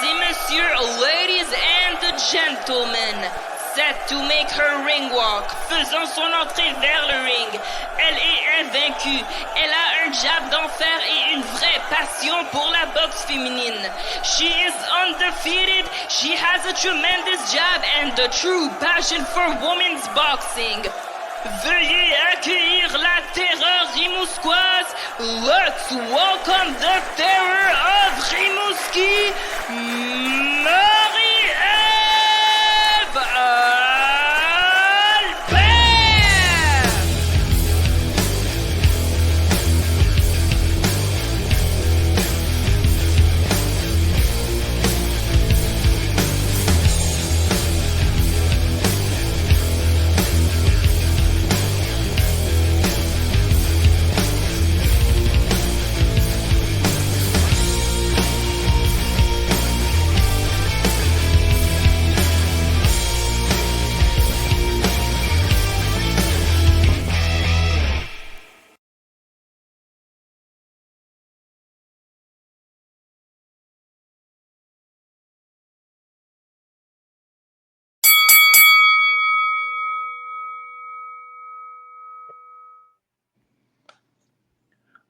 et messieurs, ladies and gentlemen, set to make her ring walk, faisant son entrée vers le ring. Elle est invaincue, elle a un jab d'enfer et une vraie passion pour la boxe féminine. She is undefeated, she has a tremendous jab and a true passion for women's boxing. Veuillez accueillir la terreur rimouskoise. Let's welcome the terror of Rimouski, Marie-Ève Albert!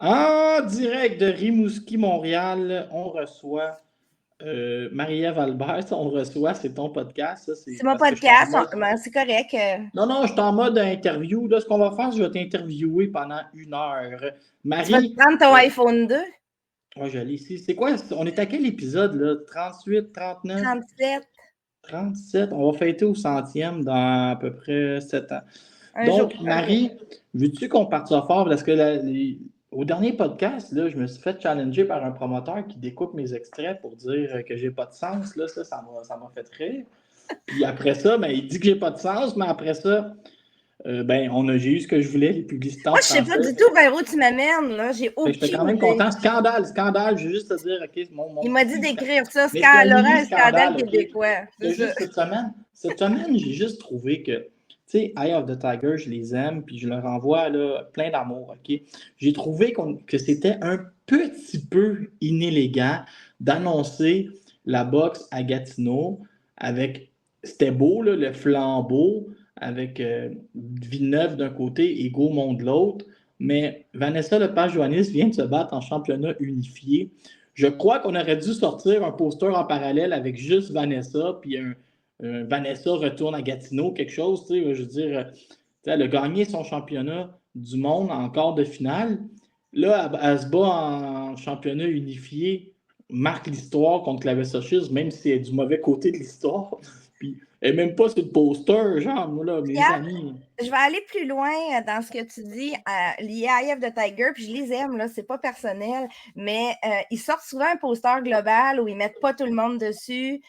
En direct de Rimouski, Montréal, on reçoit Marie-Ève Albert. On reçoit, c'est ton podcast. Ça, c'est mon podcast, c'est correct. Non, je suis en mode interview. Là, ce qu'on va faire, je vais t'interviewer pendant 1 heure. Marie, tu vas te prendre ton iPhone 2? Oui, je l'ai ici. C'est quoi? On est à quel épisode, là? 38, 39? 37. 37. On va fêter au 100e dans à peu près 7 ans. Donc, Marie, veux-tu qu'on parte ça fort? Parce que au dernier podcast, là, je me suis fait challenger par un promoteur qui découpe mes extraits pour dire que j'ai pas de sens. Là, ça m'a fait rire. Puis après ça, il dit que j'ai pas de sens, mais après ça, j'ai eu ce que je voulais, les publicités. Moi, je sais pas du tout vers où tu m'amènes. Là. J'ai aucune J'étais quand même content. Scandale. Je veux juste te dire, OK, il m'a dit d'écrire ça. Scandale québécois. C'est juste cette semaine, j'ai juste trouvé que tu sais, Eye of the Tiger, je les aime, puis je leur envoie là, plein d'amour, OK? J'ai trouvé que c'était un petit peu inélégant d'annoncer la boxe à Gatineau avec, c'était beau, là, le flambeau, avec Villeneuve d'un côté et Gaumont de l'autre, mais Vanessa Lepage-Joannis vient de se battre en championnat unifié. Je crois qu'on aurait dû sortir un poster en parallèle avec juste Vanessa, puis Vanessa retourne à Gatineau, quelque chose, tu sais, je veux dire, elle a gagné son championnat du monde en quart de finale. Là, elle se bat en championnat unifié, marque l'histoire contre Clavessochisme, même si elle est du mauvais côté de l'histoire. Puis, elle n'est même pas sur le poster, genre, moi, là, mes amis. Je vais aller plus loin dans ce que tu dis lié à Eye of the Tiger, puis je les aime, là, c'est pas personnel, mais ils sortent souvent un poster global où ils mettent pas tout le monde dessus.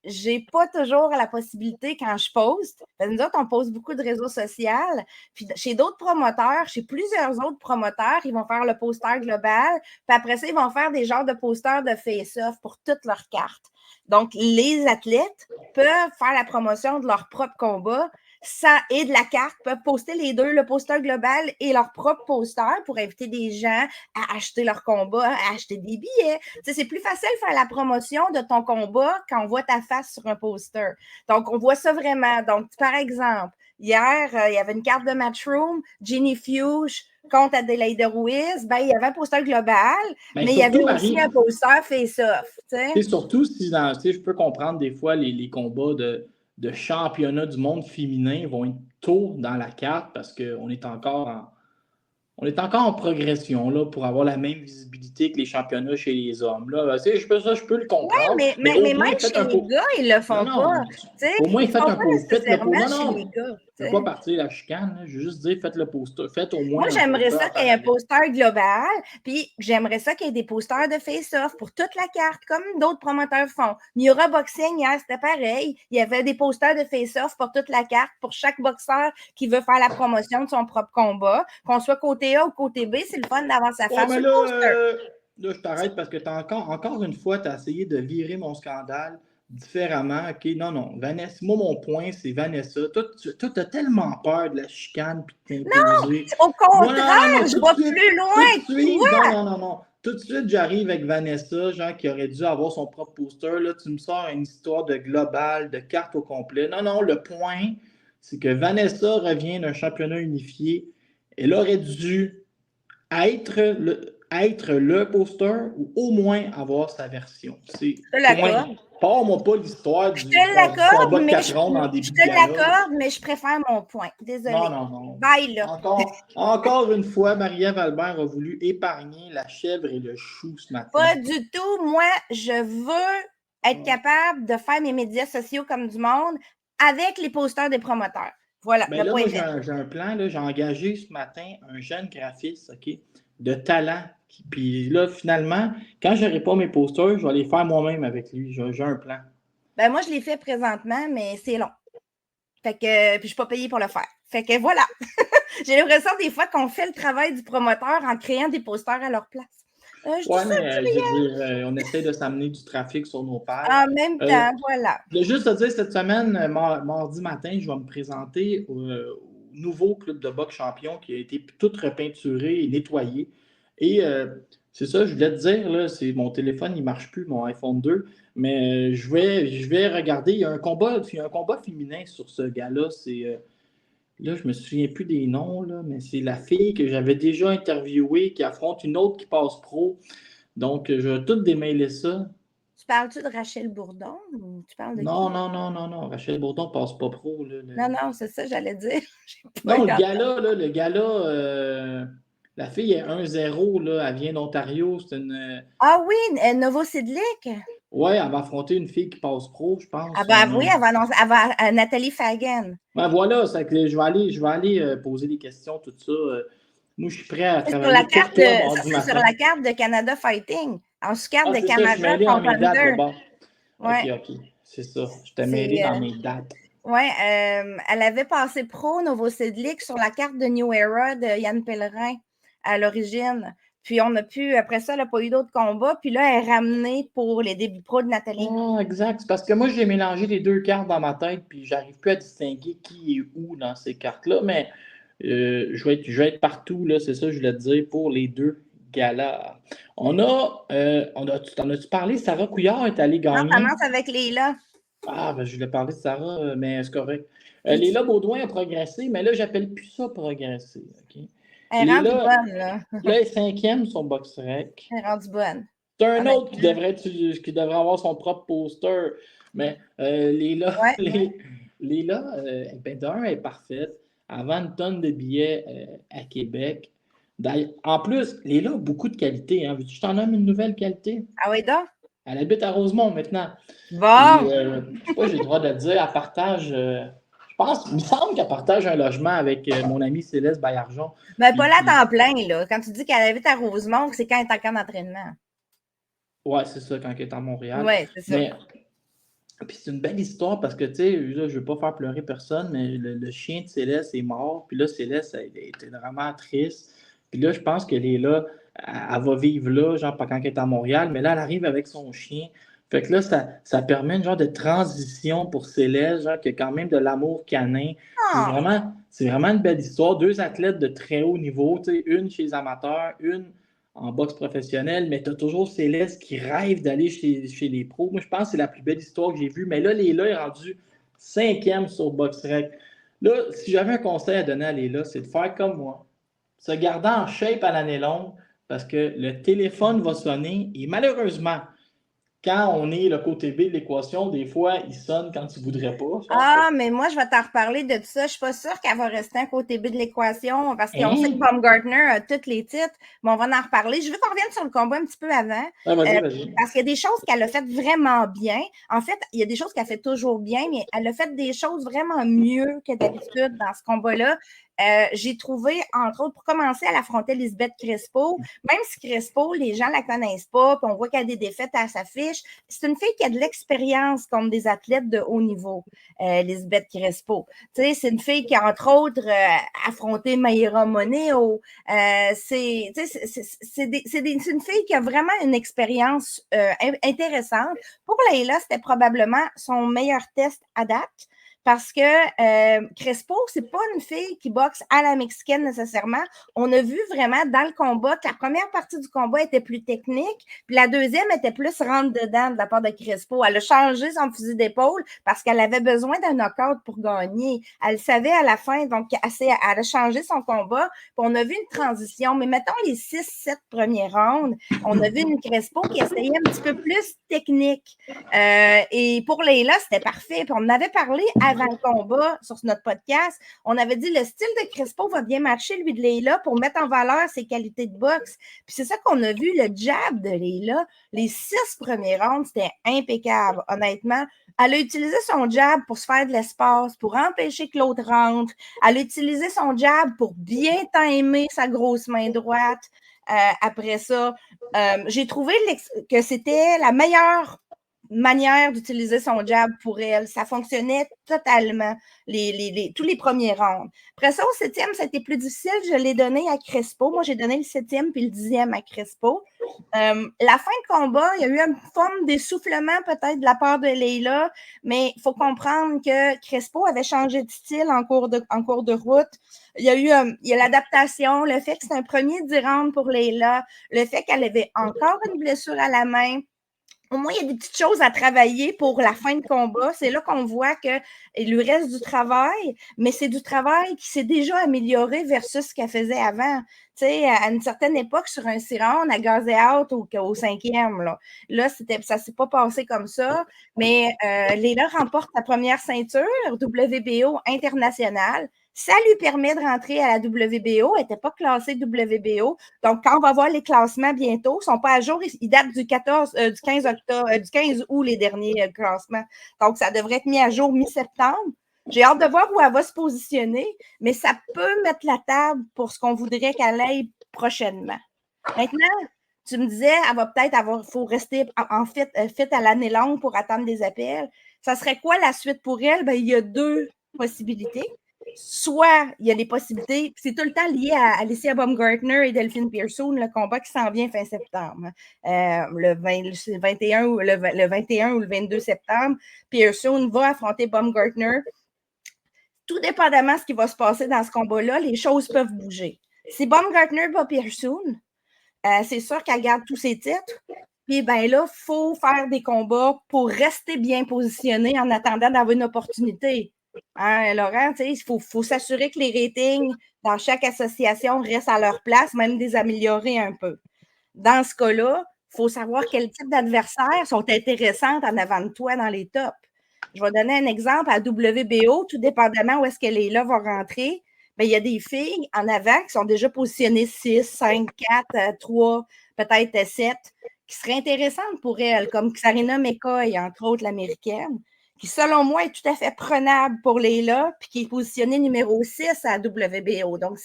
J'ai pas toujours la possibilité quand je poste, parce que nous autres, on poste beaucoup de réseaux sociaux, puis chez d'autres promoteurs, chez plusieurs autres promoteurs, ils vont faire le poster global, puis après ça, ils vont faire des genres de posters de face-off pour toutes leurs cartes. Donc, les athlètes peuvent faire la promotion de leur propre combat et de la carte, peuvent poster les deux, le poster global et leur propre poster pour inviter des gens à acheter leur combat, à acheter des billets. Tu sais, c'est plus facile de faire la promotion de ton combat quand on voit ta face sur un poster. Donc, on voit ça vraiment. Donc, par exemple, hier, il y avait une carte de Matchroom, Ginny Fuchs contre Adélaïde Ruiz, il y avait un poster global, mais il y avait aussi un poster face-off. Et surtout, si je peux comprendre des fois les combats de championnat du monde féminin vont être tôt dans la carte parce qu'on est encore en progression là, pour avoir la même visibilité que les championnats chez les hommes. Là. Je peux le comprendre. Oui, mais même chez les gars, ils ne le font pas. Au moins, faites un poster. Je ne veux pas partir la chicane. Là. Je veux juste dire, faites le poster. Faites au moins. Moi, j'aimerais ça qu'il y ait un poster global, puis j'aimerais ça qu'il y ait des posters de face-off pour toute la carte, comme d'autres promoteurs font. Miura Boxing, hier, c'était pareil. Il y avait des posters de face-off pour toute la carte, pour chaque boxeur qui veut faire la promotion de son propre combat. Qu'on soit côté A ou côté B, c'est le fun d'avoir sa face sur le poster. Là, je t'arrête parce que encore une fois, tu as essayé de virer mon scandale différemment. OK, non. Vanessa, moi, mon point, c'est Vanessa. Toi, tu as tellement peur de la chicane puis de t'imposer. Non, au contraire, je vais plus loin que toi. Non. tout de suite, j'arrive avec Vanessa, genre qui aurait dû avoir son propre poster. Là, tu me sors une histoire de global, de carte au complet. Non, non, le point, c'est que Vanessa revient d'un championnat unifié. Elle aurait dû être le poster ou au moins avoir sa version. C'est Je te point. l'accorde. Parle-moi pas l'histoire Je du te l'accorde, combat de mais 4 rondes en début je de te gala. l'accorde, mais je préfère mon point. Désolée. Non, non, non. Bye, là. Encore une fois, Marie-Ève Albert a voulu épargner la chèvre et le chou ce matin. Pas du tout. Moi, je veux être capable de faire mes médias sociaux comme du monde avec les posters des promoteurs. Voilà, Ben le là, point moi, est fait. j'ai un plan. Là, j'ai engagé ce matin un jeune graphiste, OK, de talent. Puis là, finalement, quand je n'aurai pas mes posters, je vais les faire moi-même avec lui. J'ai un plan. Ben, moi, je l'ai fait présentement, mais c'est long. Fait que, puis je ne suis pas payée pour le faire. Fait que voilà. J'ai l'impression des fois qu'on fait le travail du promoteur en créant des posters à leur place. Ouais, mais je veux dire, on essaie de s'amener du trafic sur nos pages. En même temps, voilà. Je voulais juste te dire, cette semaine, mardi matin, je vais me présenter au nouveau club de boxe champion qui a été tout repeinturé et nettoyé. Et c'est ça, je voulais te dire, là, mon téléphone, il ne marche plus, mon iPhone 2, mais je vais regarder. Il y a un combat féminin sur ce gars-là. Là, je me souviens plus des noms, là, mais c'est la fille que j'avais déjà interviewée qui affronte une autre qui passe pro. Donc, je vais tout démêler ça. Tu parles-tu de Rachel Bourdon ou tu parles de Non, qui? non. Rachel Bourdon passe pas pro. Là. Non, c'est ça, j'allais dire. Non, le gars-là, la fille est 1-0, là, elle vient d'Ontario. C'est une. Ah oui, Novosedlic. Ouais, elle va affronter une fille qui passe pro, je pense. Ah ben oui, elle va Nathalie Fagan. Ben voilà, c'est que je vais aller poser des questions, tout ça. Moi, je suis prêt à travailler Sur la carte, pour sur la carte de Canada Fighting. En sous-carte de Canada contre Thunder. Ouais. OK. C'est ça. Je t'ai mêlé dans mes dates. Oui, elle avait passé pro Novosedlic sur la carte de New Era de Yann Pellerin à l'origine. Puis on a pu, après ça, elle n'a pas eu d'autres combats. Puis là, elle est ramenée pour les débuts pro de Nathalie. Oh, exact. C'est parce que moi, j'ai mélangé les deux cartes dans ma tête, puis j'arrive plus à distinguer qui est où dans ces cartes-là. Mais je vais être partout, là, c'est ça que je voulais te dire, pour les deux galas. T'en as-tu parlé? Sarah Couillard est allée gagner. Non, ça commence avec Léla. Ah, ben je voulais parler de Sarah, mais c'est correct. Léla Baudouin a progressé, mais là, j'appelle plus ça progresser. Okay? Elle est rendue bonne, là. Là, elle est 5e sur BoxRec. Elle est rendue bonne. C'est un autre qui devrait avoir son propre poster. Mais Léla, d'un, elle est parfaite. Elle vend une tonne de billets à Québec. En plus, Léla a beaucoup de qualités. Hein. Veux-tu que je t'en nomme une nouvelle qualité? Ah oui, donc? Elle habite à Rosemont maintenant. Bon! Je sais pas, j'ai le droit de le dire. Elle partage, je pense, il me semble qu'elle partage un logement avec mon amie Céleste Baillargeon. Mais pas là à temps plein, là. Quand tu dis qu'elle habite à Rosemont, c'est quand elle est en camp d'entraînement. Oui, c'est ça, quand elle est à Montréal. Oui, c'est ça. Puis c'est une belle histoire parce que, tu sais, là, je ne veux pas faire pleurer personne, mais le chien de Céleste est mort. Puis là, Céleste, elle était vraiment triste. Puis là, je pense qu'elle est là, elle va vivre là, genre, pas quand elle est à Montréal, mais là, elle arrive avec son chien. Fait que là, ça permet une genre de transition pour Céleste, genre, qui a quand même de l'amour canin. C'est vraiment une belle histoire. Deux athlètes de très haut niveau, tu sais, une chez les amateurs, une en boxe professionnelle, mais tu as toujours Céleste qui rêve d'aller chez les pros. Moi, je pense que c'est la plus belle histoire que j'ai vue. Mais là, Léla est rendue 5e sur BoxRec. Là, si j'avais un conseil à donner à Léla, c'est de faire comme moi. Se garder en shape à l'année longue parce que le téléphone va sonner et malheureusement, quand on est le côté B de l'équation, des fois, il sonne quand tu ne voudrais pas. Ah, mais moi, je vais t'en reparler de ça. Je ne suis pas sûre qu'elle va rester un côté B de l'équation parce qu'on sait que Baumgartner a tous les titres, mais on va en reparler. Je veux qu'on revienne sur le combat un petit peu avant. Vas-y. Parce qu'il y a des choses qu'elle a faites vraiment bien. En fait, il y a des choses qu'elle fait toujours bien, mais elle a fait des choses vraiment mieux que d'habitude dans ce combat-là. J'ai trouvé, entre autres, pour commencer, elle affrontait Lisbeth Crespo. Même si Crespo, les gens ne la connaissent pas, puis on voit qu'elle a des défaites à sa fiche, c'est une fille qui a de l'expérience contre des athlètes de haut niveau, Lisbeth Crespo. Tu sais, c'est une fille qui a, entre autres, affronté Mayra Moneo. C'est une fille qui a vraiment une expérience intéressante. Pour Léla, c'était probablement son meilleur test à date. parce que Crespo, c'est pas une fille qui boxe à la mexicaine nécessairement. On a vu vraiment dans le combat que la première partie du combat était plus technique, puis la deuxième était plus rentre-dedans de la part de Crespo. Elle a changé son fusil d'épaule parce qu'elle avait besoin d'un knockout pour gagner. Elle le savait à la fin, donc elle a changé son combat, puis on a vu une transition. Mais mettons les 6-7 premiers rounds, on a vu une Crespo qui essayait un petit peu plus technique. Et pour Leyla, c'était parfait. Puis on en avait parlé avant le combat sur notre podcast. On avait dit le style de Crespo va bien matcher lui de Leyla pour mettre en valeur ses qualités de boxe. Puis c'est ça qu'on a vu, le jab de Leyla. Les 6 premiers rounds, c'était impeccable, honnêtement. Elle a utilisé son jab pour se faire de l'espace, pour empêcher que l'autre rentre. Elle a utilisé son jab pour bien timer sa grosse main droite. Après ça, j'ai trouvé que c'était la meilleure manière d'utiliser son jab pour elle. Ça fonctionnait totalement tous les premiers rounds. Après ça, au 7e, c'était plus difficile. Je l'ai donné à Crespo. Moi, j'ai donné le 7e puis le 10e à Crespo. La fin de combat, il y a eu une forme d'essoufflement peut-être de la part de Leyla, mais il faut comprendre que Crespo avait changé de style en cours de route. Il y a l'adaptation, le fait que c'est un premier 10 rounds pour Leyla, le fait qu'elle avait encore une blessure à la main. Au moins, il y a des petites choses à travailler pour la fin de combat. C'est là qu'on voit qu'il lui reste du travail, mais c'est du travail qui s'est déjà amélioré versus ce qu'elle faisait avant. Tu sais, à une certaine époque, sur un 6 rounds, elle gazait out au 5e. Là ça ne s'est pas passé comme ça, mais Leyla remporte sa première ceinture WBO internationale. Ça lui permet de rentrer à la WBO. Elle n'était pas classée WBO. Donc, quand on va voir les classements bientôt, ils ne sont pas à jour. Ils datent du 15 août, les derniers classements. Donc, ça devrait être mis à jour mi-septembre. J'ai hâte de voir où elle va se positionner, mais ça peut mettre la table pour ce qu'on voudrait qu'elle aille prochainement. Maintenant, tu me disais, elle va peut-être faut rester en fait à l'année longue pour attendre des appels. Ça serait quoi la suite pour elle? Bien, il y a 2 possibilités. Soit il y a des possibilités, c'est tout le temps lié à Alicia Baumgartner et Delphine Pearson, le combat qui s'en vient fin septembre. Le 21 ou le 22 septembre, Pearson va affronter Baumgartner. Tout dépendamment de ce qui va se passer dans ce combat-là, les choses peuvent bouger. Si Baumgartner bat Pearson, c'est sûr qu'elle garde tous ses titres. Puis ben là, il faut faire des combats pour rester bien positionné en attendant d'avoir une opportunité. Hein, Laurent, il faut s'assurer que les ratings dans chaque association restent à leur place, même des améliorer un peu. Dans ce cas-là, il faut savoir quel type d'adversaires sont intéressants en avant de toi dans les tops. Je vais donner un exemple à WBO, tout dépendamment où est-ce qu'elle est là, va rentrer. Bien, il y a des filles en avant qui sont déjà positionnées 6, 5, 4, 3, peut-être 7, qui seraient intéressantes pour elles, comme Sarina McCoy, entre autres l'américaine, qui, selon moi, est tout à fait prenable pour Leyla, puis qui est positionnée numéro 6 à WBO. Donc,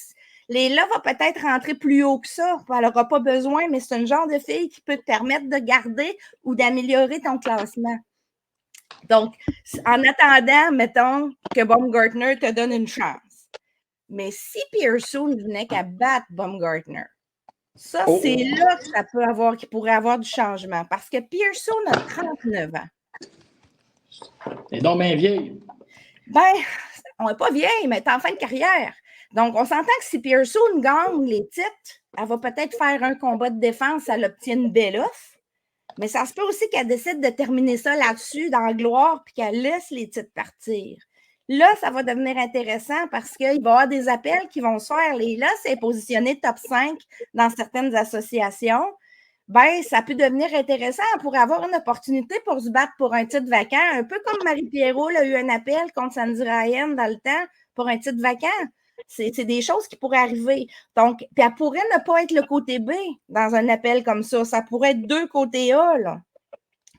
Leyla va peut-être rentrer plus haut que ça. Elle n'aura pas besoin, mais c'est un genre de fille qui peut te permettre de garder ou d'améliorer ton classement. Donc, en attendant, mettons que Baumgartner te donne une chance. Mais si Pearson venait qu'à battre Baumgartner, ça, c'est là que qu'il pourrait avoir du changement. Parce que Pearson a 39 ans. Elle est donc bien vieille. Ben, on n'est pas vieille, mais elle est en fin de carrière. Donc, on s'entend que si Pearson gagne les titres, elle va peut-être faire un combat de défense, elle obtient une belle offre. Mais ça se peut aussi qu'elle décide de terminer ça là-dessus, dans la gloire, puis qu'elle laisse les titres partir. Là, ça va devenir intéressant parce qu'il va y avoir des appels qui vont se faire. Là, c'est positionné top 5 dans certaines associations. Ben, ça peut devenir intéressant pour avoir une opportunité pour se battre pour un titre vacant, un peu comme Marie Pierrot a eu un appel contre Sandy Ryan dans le temps pour un titre vacant. C'est des choses qui pourraient arriver. Donc, puis elle pourrait ne pas être le côté B dans un appel comme ça. Ça pourrait être 2 côtés A, là.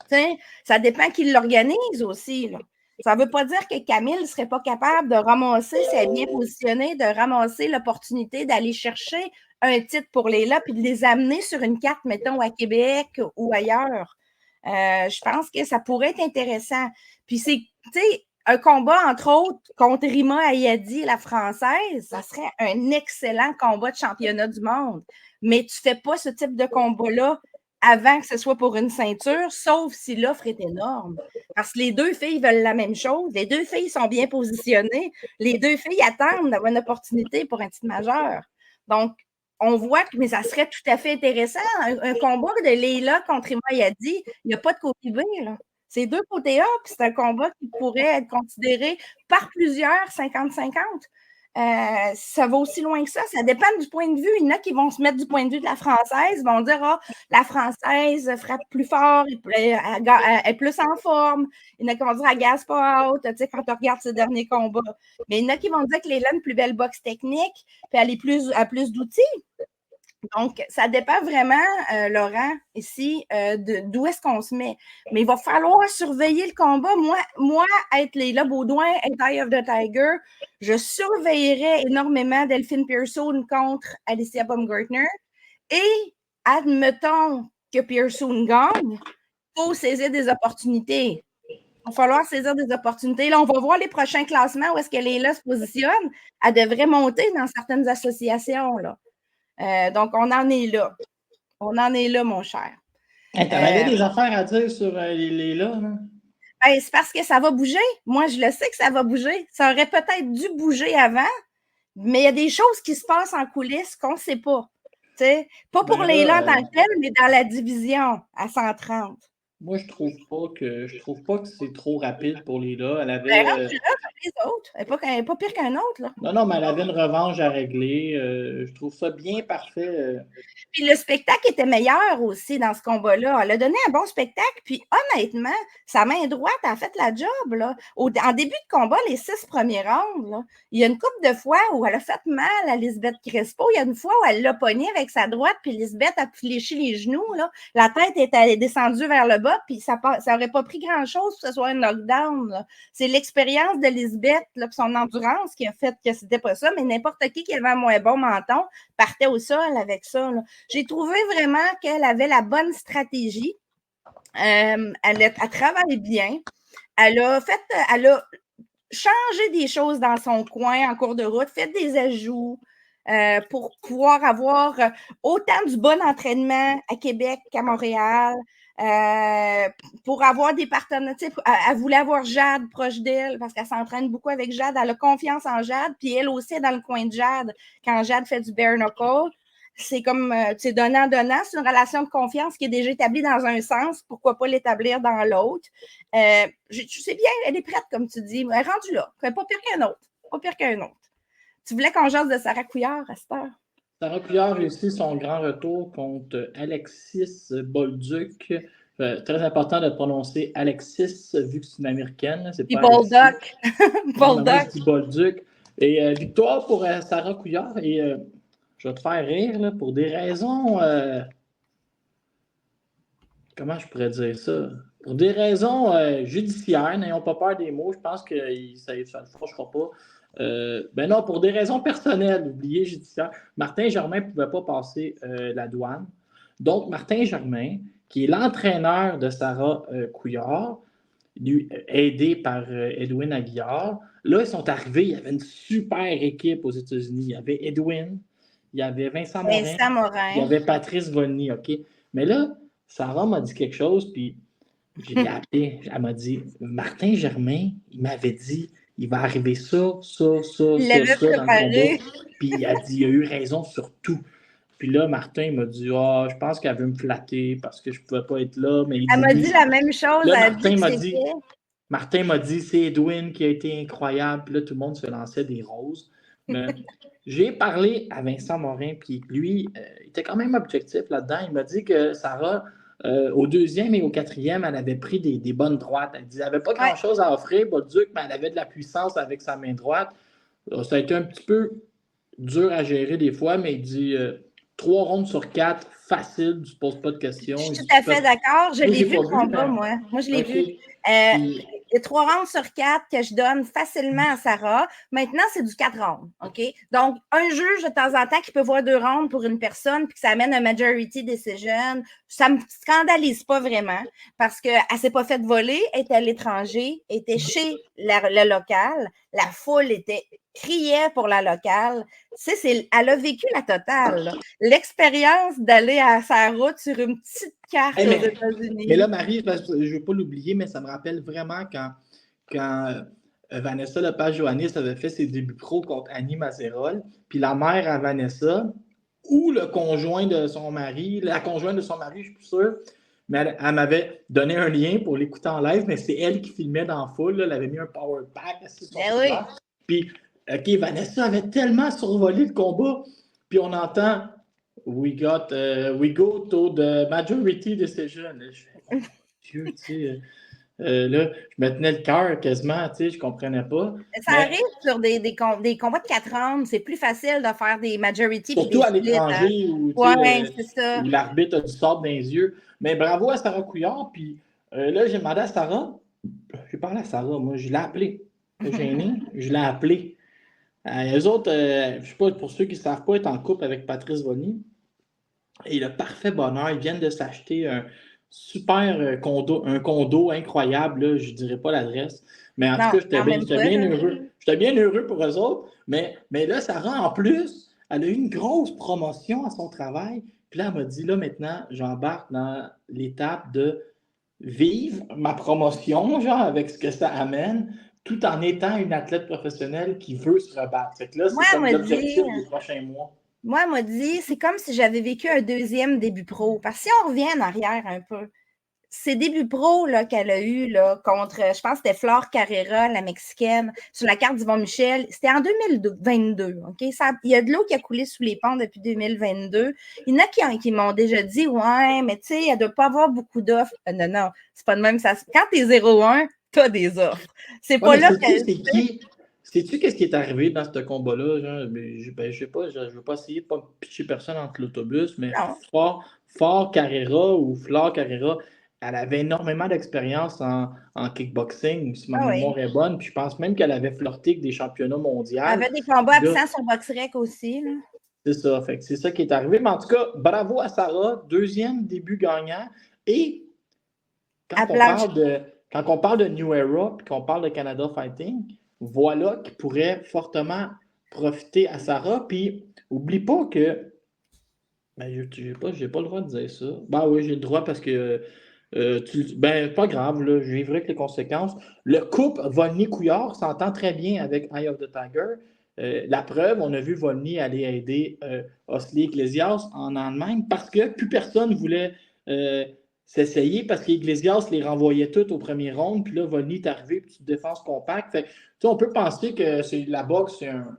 T'sais, ça dépend qui l'organise aussi, là. Ça ne veut pas dire que Camille ne serait pas capable de ramasser, si elle est bien positionnée, de ramasser l'opportunité d'aller chercher un titre pour Leyla puis de les amener sur une carte, mettons, à Québec ou ailleurs. Je pense que ça pourrait être intéressant. Puis c'est, tu sais, un combat, entre autres, contre Rima Ayadi, la Française, ça serait un excellent combat de championnat du monde. Mais tu ne fais pas ce type de combat-là avant que ce soit pour une ceinture, sauf si l'offre est énorme. Parce que les deux filles veulent la même chose. Les deux filles sont bien positionnées. Les deux filles attendent d'avoir une opportunité pour un titre majeur. Donc, on voit que, mais ça serait tout à fait intéressant. Un combat de Leila contre Ima Yadi, il n'y a pas de côté B, là. C'est 2 côtés A, puis c'est un combat qui pourrait être considéré par plusieurs 50-50. Ça va aussi loin que ça. Ça dépend du point de vue. Il y en a qui vont se mettre du point de vue de la Française, vont dire la Française frappe plus fort, elle est plus en forme. Il y en a qui vont dire elle gaze pas out, tu sais, quand tu regardes ses derniers combats. Mais il y en a qui vont dire que Leila a une plus belle boxe technique, puis elle a plus d'outils. Donc, ça dépend vraiment, Laurent, ici, d'où est-ce qu'on se met. Mais il va falloir surveiller le combat. Moi être Leila Baudouin, être Eye of the Tiger, je surveillerais énormément Delphine Pearson contre Alicia Baumgartner. Et admettons que Pearson gagne, il faut saisir des opportunités. Il va falloir saisir des opportunités. Là, on va voir les prochains classements où est-ce que Leila se positionne. Elle devrait monter dans certaines associations, là. Donc, on en est là. On en est là, mon cher. Hey, t'avais des affaires à dire sur les là? Ben, c'est parce que ça va bouger. Moi, je le sais que ça va bouger. Ça aurait peut-être dû bouger avant, mais il y a des choses qui se passent en coulisses qu'on ne sait pas. T'sais, pas pour Leila en tant que telle, mais dans la division à 130. Moi, je trouve pas que c'est trop rapide pour Leila. Elle avait. Elle est là comme les autres. Elle n'est pas pire qu'un autre, là. Non, mais elle avait une revanche à régler. Je trouve ça bien parfait. Puis le spectacle était meilleur aussi dans ce combat-là. Elle a donné un bon spectacle. Puis honnêtement, sa main droite a fait la job, là. En début de combat, les 6 premiers rounds, là, il y a une couple de fois où elle a fait mal à Lisbeth Crespo. Il y a une fois où elle l'a pognée avec sa droite, puis Lisbeth a fléchi les genoux, là. La tête est descendue vers le bas, puis ça n'aurait pas pris grand-chose pour que ce soit un knockdown, là. C'est l'expérience de Lisbeth, là, puis son endurance qui a fait que c'était pas ça, mais n'importe qui avait un moins bon menton partait au sol avec ça, là. J'ai trouvé vraiment qu'elle avait la bonne stratégie. Elle travaille bien. Elle a changé des choses dans son coin en cours de route, fait des ajouts pour pouvoir avoir autant du bon entraînement à Québec qu'à Montréal. Pour avoir des partenaires, elle voulait avoir Jade proche d'elle parce qu'elle s'entraîne beaucoup avec Jade, elle a confiance en Jade, puis elle aussi est dans le coin de Jade quand Jade fait du bare knuckle. C'est comme, donnant-donnant, c'est une relation de confiance qui est déjà établie dans un sens, pourquoi pas l'établir dans l'autre. Je sais bien, elle est prête, comme tu dis, elle est rendue là, elle n'est pas pire qu'un autre. Tu voulais qu'on jase de Sarah Couillard à cette heure? Sarah Couillard réussit son grand retour contre Alexis Bolduc. Très important de prononcer Alexis, vu que c'est une américaine. C'est pas Bolduc. Bolduc. Et victoire pour Sarah Couillard. Et je vais te faire rire là, pour des raisons. Comment je pourrais dire ça? Pour des raisons judiciaires, n'ayons pas peur des mots, je pense que ça ne le fâchera pas. Non, pour des raisons personnelles, oubliez judiciaire, Martin Germain ne pouvait pas passer la douane. Donc, Martin Germain, qui est l'entraîneur de Sarah Couillard, lui, aidé par Edwin Aguillard, là, ils sont arrivés, il y avait une super équipe aux États-Unis. Il y avait Edwin, il y avait Vincent Morin, il y avait Patrice Volny, OK? Mais là, Sarah m'a dit quelque chose, puis j'ai appelé, elle m'a dit, Martin Germain, il m'avait dit, il va arriver ça dans le combat. Puis il a dit, il a eu raison sur tout. Puis là, Martin m'a dit, je pense qu'elle veut me flatter parce que je ne pouvais pas être là. Mais elle m'a dit la même chose. Là, Martin m'a dit, c'est Edwin qui a été incroyable. Puis là, tout le monde se lançait des roses. Mais j'ai parlé à Vincent Morin, puis lui, il était quand même objectif là-dedans. Il m'a dit que Sarah, au 2e et au 4e, elle avait pris des bonnes droites. Elle disait, elle n'avait pas grand-chose à offrir, Bolduc, mais elle avait de la puissance avec sa main droite. Ça a été un petit peu dur à gérer des fois, mais il dit 3 rondes sur 4, facile, tu ne poses pas de questions. Je suis tout à fait d'accord. Je l'ai vu le combat, moi. Moi, je l'ai vu. Il y a 3 rounds sur 4 que je donne facilement à Sarah. Maintenant, c'est du 4 rounds. OK? Donc, un juge de temps en temps qui peut voir 2 rounds pour une personne puis que ça amène un majority decision, ça ne me scandalise pas vraiment parce qu'elle ne s'est pas faite voler, elle était à l'étranger, elle était chez le local. La foule était criait pour la locale. Tu sais, elle a vécu la totale, là. L'expérience d'aller à sa route sur une petite carte Hey, aux mais États-Unis. là, Marie, parce que je ne veux pas l'oublier, mais ça me rappelle vraiment quand Vanessa Lepage-Johannis avait fait ses débuts pro contre Annie Mazerol, puis la mère à Vanessa, ou le conjoint de son mari, la conjointe de son mari, je suis plus sûr, mais elle m'avait donné un lien pour l'écouter en live, mais c'est elle qui filmait dans la foule, là, elle avait mis un power pack sur son Ben oui. cellulaire. Puis, OK, Vanessa avait tellement survolé le combat, puis on entend we go to the majority decision. Là, je fais, oh, Dieu, tu sais. Là, je me tenais le cœur quasiment, tu sais, je comprenais pas. Ça arrive sur des combats de 4 rounds, c'est plus facile de faire des majority puis Surtout des à splits. l'étranger où, C'est ça. où l'arbitre a du sable dans les yeux. Mais bravo à Sarah Couillard. Puis là, j'ai demandé à Sarah, j'ai parlé à Sarah, moi, je l'ai appelée. J'étais gêné, je l'ai appelée. Eux autres, je sais pas, pour ceux qui ne savent pas, être en couple avec Patrice Vonny. Et le parfait bonheur, ils viennent de s'acheter un super condo incroyable, là, je ne dirais pas l'adresse. Mais en tout cas, j'étais bien heureux. J'étais bien heureux pour eux autres. Mais là, Sarah, en plus, elle a eu une grosse promotion à son travail. Puis là, elle m'a dit, là, maintenant, j'embarque dans l'étape de vivre ma promotion, genre, avec ce que ça amène, tout en étant une athlète professionnelle qui veut se rebattre. Fait que là, c'est comme l'objectif des prochains mois. Moi, elle m'a dit, c'est comme si j'avais vécu un deuxième début pro. Parce que si on revient en arrière un peu, ces débuts pro là, qu'elle a eu là, contre, je pense que c'était Flore Carrera, la Mexicaine, sur la carte d'Yvon Michel, c'était en 2022. Okay? Il y a de l'eau qui a coulé sous les ponts depuis 2022. Il y en a qui m'ont déjà dit, ouais, mais tu sais, elle ne doit pas avoir beaucoup d'offres. Non, c'est pas de même. Quand tu es 0-1, tu as des offres. C'est pas là que. Sais-tu qu'est-ce qui est arrivé dans ce combat-là? Je sais pas, je ne veux pas essayer de ne pas pitcher personne entre l'autobus, mais Fort Carrera ou Flore Carrera, elle avait énormément d'expérience en kickboxing, si ma mémoire est bonne. Puis je pense même qu'elle avait flirté avec des championnats mondiaux. Elle avait des combats absents sur BoxRec aussi. Là. C'est ça, fait que c'est ça qui est arrivé. Mais en tout cas, bravo à Sarah, deuxième début gagnant. Et quand on parle de New Era et qu'on parle de Canada Fighting, voilà qui pourrait fortement profiter à Sarah. Puis, oublie pas que. Ben, j'ai pas le droit de dire ça. Ben oui, j'ai le droit parce que. Pas grave, là, je vivrai avec les conséquences. Le couple Volny-Couillard s'entend très bien avec Eye of the Tiger. La preuve, on a vu Volny aller aider Osley Iglesias en Allemagne parce que plus personne ne voulait s'essayer parce qu'Iglesias les renvoyait toutes au premier round, puis là, Volny est arrivé, puis tu te défenses compact. Fait, on peut penser que la boxe, c'est un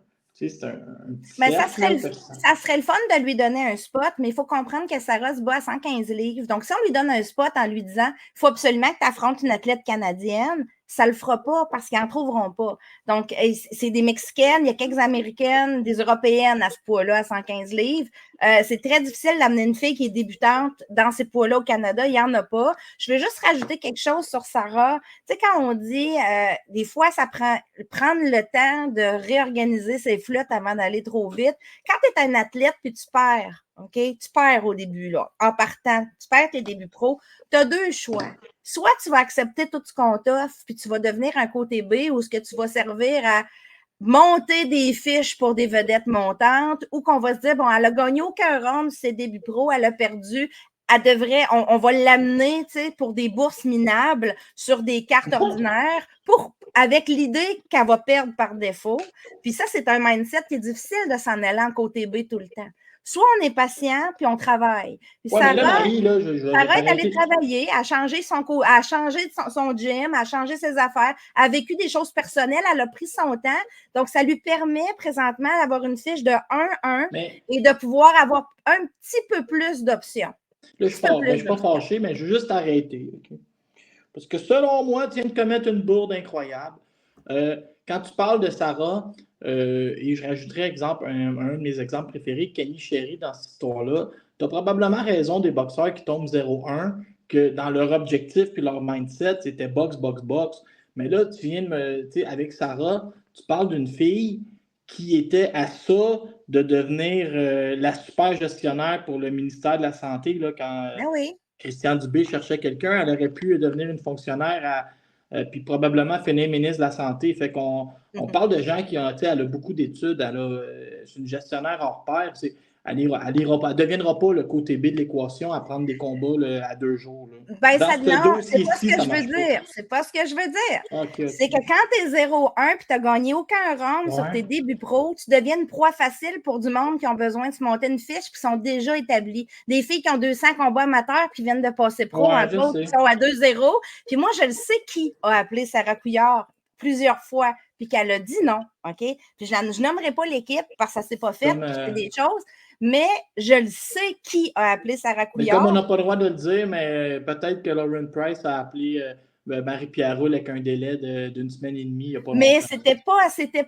mais ça serait le fun de lui donner un spot, mais il faut comprendre que Sarah se bat à 115 livres. Donc, si on lui donne un spot en lui disant il faut absolument que tu affrontes une athlète canadienne, ça ne le fera pas parce qu'ils n'en trouveront pas. Donc, c'est des Mexicaines, il y a quelques Américaines, des Européennes à ce poids-là, à 115 livres. C'est très difficile d'amener une fille qui est débutante dans ces poids-là au Canada. Il n'y en a pas. Je vais juste rajouter quelque chose sur Sarah. Tu sais, quand on dit, des fois, ça prendre le temps de réorganiser ses flottes avant d'aller trop vite. Quand tu es un athlète puis tu perds, OK? Tu perds au début, là, en partant. Tu perds tes débuts pro. Tu as deux choix. Soit tu vas accepter tout ce qu'on t'offre, puis tu vas devenir un côté B ou ce que tu vas servir à monter des fiches pour des vedettes montantes ou qu'on va se dire, bon, elle a gagné aucun round ses débuts pro, elle a perdu. Elle devrait, on va l'amener, tu sais, pour des bourses minables sur des cartes ordinaires avec l'idée qu'elle va perdre par défaut. Puis ça, c'est un mindset qui est difficile de s'en aller en côté B tout le temps. Soit on est patient, puis on travaille. Puis Sarah est allée travailler, a changé son gym, a changé ses affaires, a vécu des choses personnelles, elle a pris son temps. Donc, ça lui permet présentement d'avoir une fiche de 1-1 et de pouvoir avoir un petit peu plus d'options. Là, je ne suis pas fâché, mais je veux juste arrêter. Okay? Parce que selon moi, tu viens de commettre une bourde incroyable. Quand tu parles de Sarah, et je rajouterais un de mes exemples préférés, Kenny Sherry, dans cette histoire-là, tu as probablement raison des boxeurs qui tombent 0-1, que dans leur objectif et leur mindset, c'était boxe, boxe, boxe. Mais là, tu viens avec Sarah, tu parles d'une fille qui était à ça de devenir la super gestionnaire pour le ministère de la Santé, là, quand Christian Dubé cherchait quelqu'un, elle aurait pu devenir une fonctionnaire puis probablement finir ministre de la Santé. Fait qu'on parle de gens qui ont, tu sais, elle a beaucoup d'études, c'est une gestionnaire hors pair. Elle ne deviendra pas le côté B de l'équation à prendre des combats là, à 2 jours. Là. Ben, Dans ça, ce non, c'est pas ce dossier-ci, que ça je veux marche dire. C'est pas ce que je veux dire. pas. OK. C'est que quand tu es 0-1 puis tu n'as gagné aucun round sur tes débuts pro, tu deviens une proie facile pour du monde qui ont besoin de se monter une fiche puis sont déjà établis. Des filles qui ont 200 combats amateurs puis viennent de passer pro, un autre qui sont à 2-0. Puis moi, je le sais qui a appelé Sarah Couillard plusieurs fois puis qu'elle a dit non. OK? Puis je nommerai pas l'équipe parce que ça ne s'est pas fait puis c'est des choses. Mais je le sais qui a appelé Sarah Couillard. Mais comme on n'a pas le droit de le dire, mais peut-être que Lauren Price a appelé Marie-Pierre Roule avec un délai d'une semaine et demie. Il y a pas mais longtemps. c'était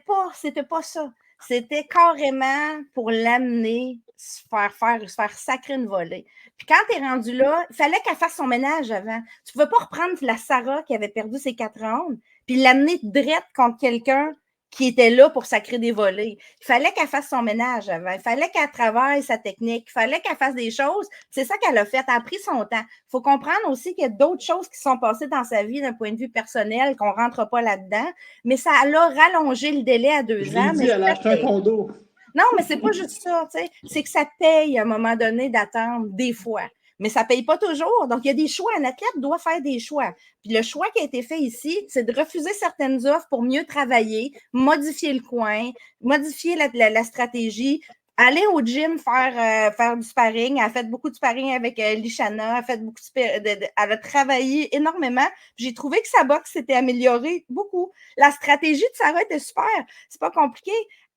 pas ça. C'était carrément pour l'amener se faire sacrer une volée. Puis quand tu es rendu là, il fallait qu'elle fasse son ménage avant. Tu ne pouvais pas reprendre la Sarah qui avait perdu ses 4 rounds puis l'amener drette contre quelqu'un qui était là pour sacrer des volées. Il fallait qu'elle fasse son ménage avant. Il fallait qu'elle travaille sa technique. Il fallait qu'elle fasse des choses. C'est ça qu'elle a fait. Elle a pris son temps. Il faut comprendre aussi qu'il y a d'autres choses qui sont passées dans sa vie d'un point de vue personnel, qu'on ne rentre pas là-dedans. Mais ça a rallongé le délai à 2 ans. Mais elle a acheté un condo. Non, mais c'est pas juste ça. C'est que ça paye à un moment donné d'attendre des fois. Mais ça ne paye pas toujours. Donc, il y a des choix. Un athlète doit faire des choix. Puis le choix qui a été fait ici, c'est de refuser certaines offres pour mieux travailler, modifier le coin, modifier la stratégie, aller au gym faire du sparring. Elle a fait beaucoup de sparring avec Lishana. Elle a fait beaucoup elle a travaillé énormément. J'ai trouvé que sa boxe s'était améliorée beaucoup. La stratégie de Sarah était super. C'est pas compliqué.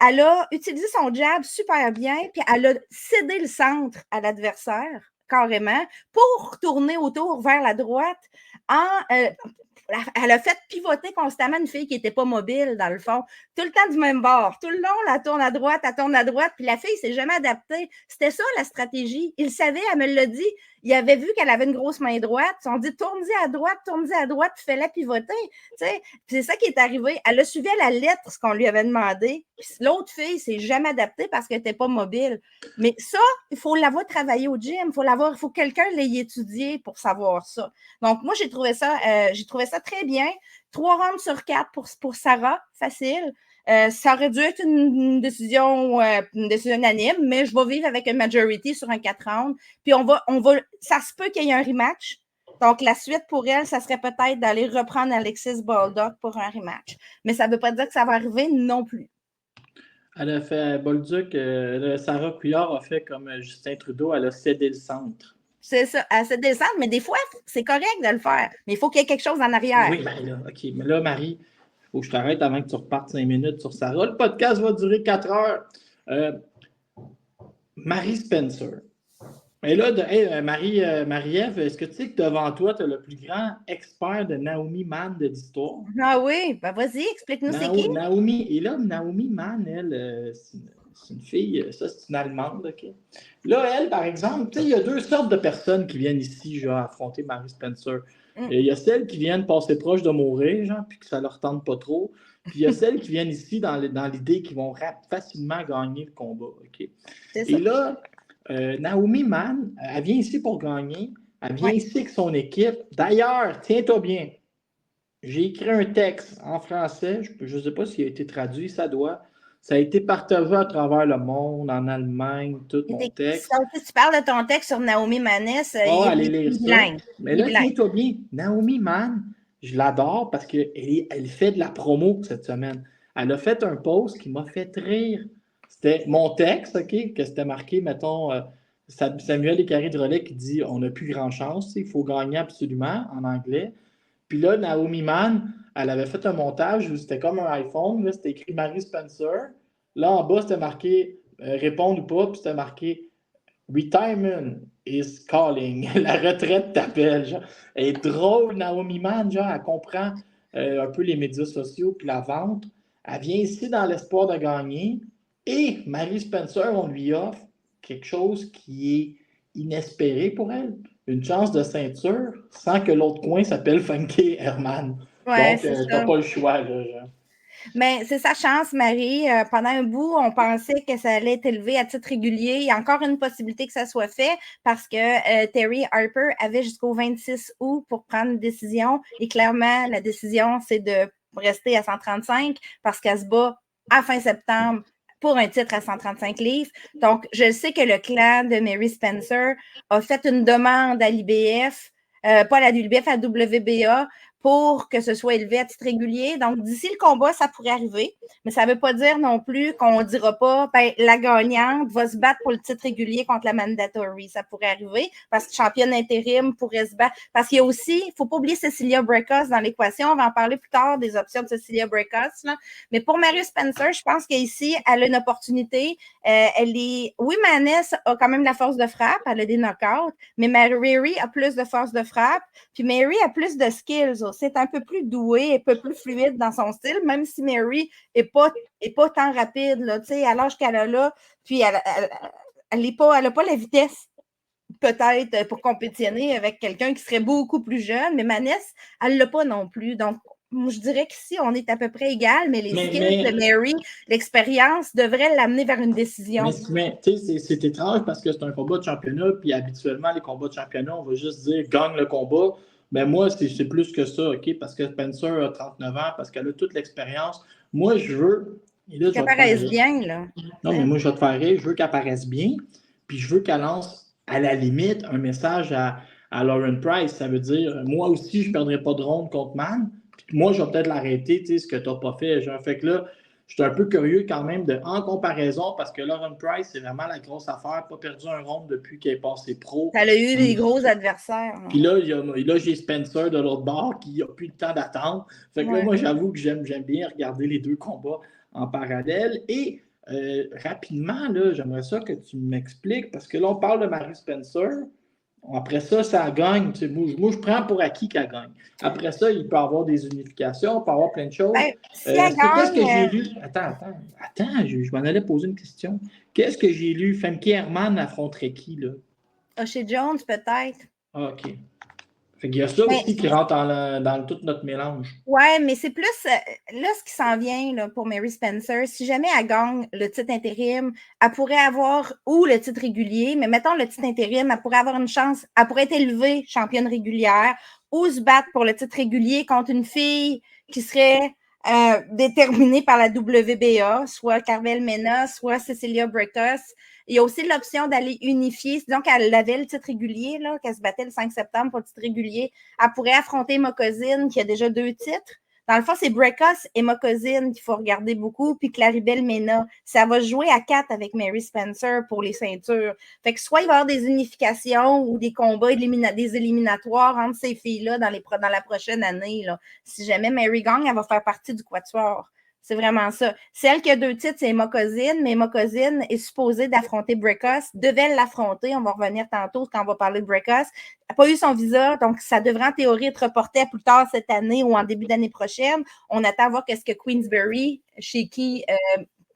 Elle a utilisé son jab super bien, puis elle a cédé le centre à l'adversaire carrément, pour tourner autour vers la droite. Elle a fait pivoter constamment une fille qui n'était pas mobile, dans le fond. Tout le temps du même bord. Tout le long, elle tourne à droite, puis la fille ne s'est jamais adaptée. C'était ça, la stratégie. Il savait, elle me l'a dit. Il avait vu qu'elle avait une grosse main droite. Ils ont dit, tourne-y à droite, puis fais-la pivoter. Puis c'est ça qui est arrivé. Elle a suivi à la lettre ce qu'on lui avait demandé. Puis l'autre fille ne s'est jamais adaptée parce qu'elle n'était pas mobile. Mais ça, il faut l'avoir travaillé au gym. Il faut que quelqu'un l'ait étudié pour savoir ça. Donc, moi, j'ai trouvé ça très bien. 3 rounds sur 4 pour Sarah, facile. Ça aurait dû être une décision unanime, mais je vais vivre avec une majority sur un 4 rounds. Puis ça se peut qu'il y ait un rematch. Donc, la suite pour elle, ça serait peut-être d'aller reprendre Alexis Baldock pour un rematch. Mais ça ne veut pas dire que ça va arriver non plus. Elle a fait Bolduc, Sarah Couillard a fait comme Justin Trudeau, elle a cédé le centre. C'est ça, elle cédé le centre, mais des fois, c'est correct de le faire. Mais il faut qu'il y ait quelque chose en arrière. Oui, ben là, OK. Mais là, Marie, il faut que je t'arrête avant que tu repartes 5 minutes sur Sarah. Le podcast va durer 4 heures. Marie Spencer. Mais là, Marie-Ève, est-ce que tu sais que devant toi, tu as le plus grand expert de Naomi Mann de l'histoire? Ah oui, ben vas-y, explique-nous c'est qui. Naomi Mann, elle, c'est une fille, ça c'est une Allemande, OK? Là, elle, par exemple, tu sais, il y a 2 sortes de personnes qui viennent ici, genre, affronter Marie Spencer. Il y a celles qui viennent passer proche de mourir, genre, puis que ça leur tente pas trop. Puis il y a celles qui viennent ici dans l'idée qu'ils vont facilement gagner le combat, OK? Et là, Naomi Mann, elle vient ici pour gagner. Elle vient ici avec son équipe. D'ailleurs, tiens-toi bien, j'ai écrit un texte en français. Je ne sais pas s'il a été traduit, ça doit. Ça a été partagé à travers le monde, en Allemagne, tout mon texte. Tu parles de ton texte sur Naomi Maness. Allez lire ça. Mais là, tiens-toi bien, Naomi Mann, je l'adore parce qu'elle fait de la promo cette semaine. Elle a fait un post qui m'a fait rire. C'était mon texte, OK, que c'était marqué, mettons, Samuel Lécarré-Drolet qui dit « On n'a plus grand chance, il faut gagner absolument » en anglais. Puis là, Naomi Mann, elle avait fait un montage où c'était comme un iPhone, là, c'était écrit Marie Spencer. Là, en bas, c'était marqué répondre ou pas, puis c'était marqué Retirement is calling. La retraite t'appelle. Genre. Elle est drôle, Naomi Mann, genre, elle comprend un peu les médias sociaux puis la vente. Elle vient ici dans l'espoir de gagner. Et Marie Spencer, on lui offre quelque chose qui est inespéré pour elle. Une chance de ceinture sans que l'autre coin s'appelle Funky Herman. Ouais, donc, t'as pas le choix, là. Genre. Mais c'est sa chance, Marie. Pendant un bout, on pensait que ça allait être élevé à titre régulier. Il y a encore une possibilité que ça soit fait parce que Terry Harper avait jusqu'au 26 août pour prendre une décision. Et clairement, la décision, c'est de rester à 135 parce qu'elle se bat à fin septembre pour un titre à 135 livres. Donc, je sais que le clan de Mary Spencer a fait une demande à l'IBF, pas à la WBF, à la WBA, pour que ce soit élevé à titre régulier. Donc, d'ici le combat, ça pourrait arriver, mais ça ne veut pas dire non plus qu'on ne dira pas, ben, la gagnante va se battre pour le titre régulier contre la mandatory. Ça pourrait arriver parce que championne intérim pourrait se battre. Parce qu'il y a aussi, il ne faut pas oublier Cecilia Brækhus dans l'équation. On va en parler plus tard des options de Cecilia Brækhus. Mais pour Mary Spencer, je pense qu'ici, elle a une opportunité. Oui, Maness a quand même la force de frappe. Elle a des knockouts, mais Mary a plus de force de frappe. Puis Mary a plus de skills. C'est un peu plus doué, un peu plus fluide dans son style, même si Mary n'est pas tant rapide. Là, à l'âge qu'elle a là, puis elle n'a pas la vitesse peut-être pour compétitionner avec quelqu'un qui serait beaucoup plus jeune, mais Maness, elle ne l'a pas non plus. Donc, je dirais qu'ici, on est à peu près égal, mais les skills de Mary, l'expérience devrait l'amener vers une décision. Mais c'est étrange parce que c'est un combat de championnat, puis habituellement, les combats de championnat, on va juste dire gagne le combat. Mais moi, c'est plus que ça, OK? Parce que Spencer a 39 ans, parce qu'elle a toute l'expérience. Moi, je veux. Qu'elle apparaisse bien, là. Non, mais moi, je vais te faire rire. Je veux qu'elle apparaisse bien, puis je veux qu'elle lance, à la limite, un message à Lauren Price. Ça veut dire, moi aussi, je ne perdrai pas de ronde contre Man. Puis moi, je vais peut-être l'arrêter, tu sais, ce que tu n'as pas fait. Fait que là, je suis un peu curieux quand même en comparaison parce que Lauren Price, c'est vraiment la grosse affaire. Pas perdu un round depuis qu'elle est passée pro. Elle a eu des gros adversaires. Puis là, j'ai Spencer de l'autre bord qui n'a plus le temps d'attendre. Fait que là, moi, j'avoue que j'aime bien regarder les deux combats en parallèle. Et rapidement, là, j'aimerais ça que tu m'expliques parce que là, on parle de Mary Spencer. Après ça, ça gagne. Moi, je prends pour acquis qu'elle gagne. Après ça, il peut y avoir des unifications, il peut y avoir plein de choses. Ben, si elle gagne, qu'est-ce que j'ai lu? Attends, je m'en allais poser une question. Qu'est-ce que j'ai lu? Femke Herman affronterait qui, là? Chez Jones, peut-être. Ah, OK. Fait qu'il y a ça aussi qui rentre dans tout notre mélange. Oui, mais c'est plus là ce qui s'en vient là, pour Mary Spencer. Si jamais elle gagne le titre intérim, elle pourrait avoir ou le titre régulier, mais mettons le titre intérim, elle pourrait avoir une chance, elle pourrait être élevée championne régulière ou se battre pour le titre régulier contre une fille qui serait déterminée par la WBA, soit Carvel Mena, soit Cecilia Brækhus. Il y a aussi l'option d'aller unifier. Donc, elle avait le titre régulier, là, qu'elle se battait le 5 septembre pour le titre régulier. Elle pourrait affronter Mokozine, qui a déjà 2 titres. Dans le fond, c'est Brækhus et Mokozine qu'il faut regarder beaucoup, puis Claribel Mena. Ça va jouer à 4 avec Mary Spencer pour les ceintures. Fait que soit il va y avoir des unifications ou des combats, des éliminatoires entre ces filles-là dans la prochaine année. Là. Si jamais Mary gagne, elle va faire partie du quatuor. C'est vraiment ça. Celle qui a 2 titres, c'est Mokozine, mais Mokozine est supposée d'affronter Brækhus, devait l'affronter. On va revenir tantôt quand on va parler de Brækhus. Elle n'a pas eu son visa, donc ça devrait en théorie être reporté à plus tard cette année ou en début d'année prochaine. On attend à voir qu'est-ce que Queensberry, chez qui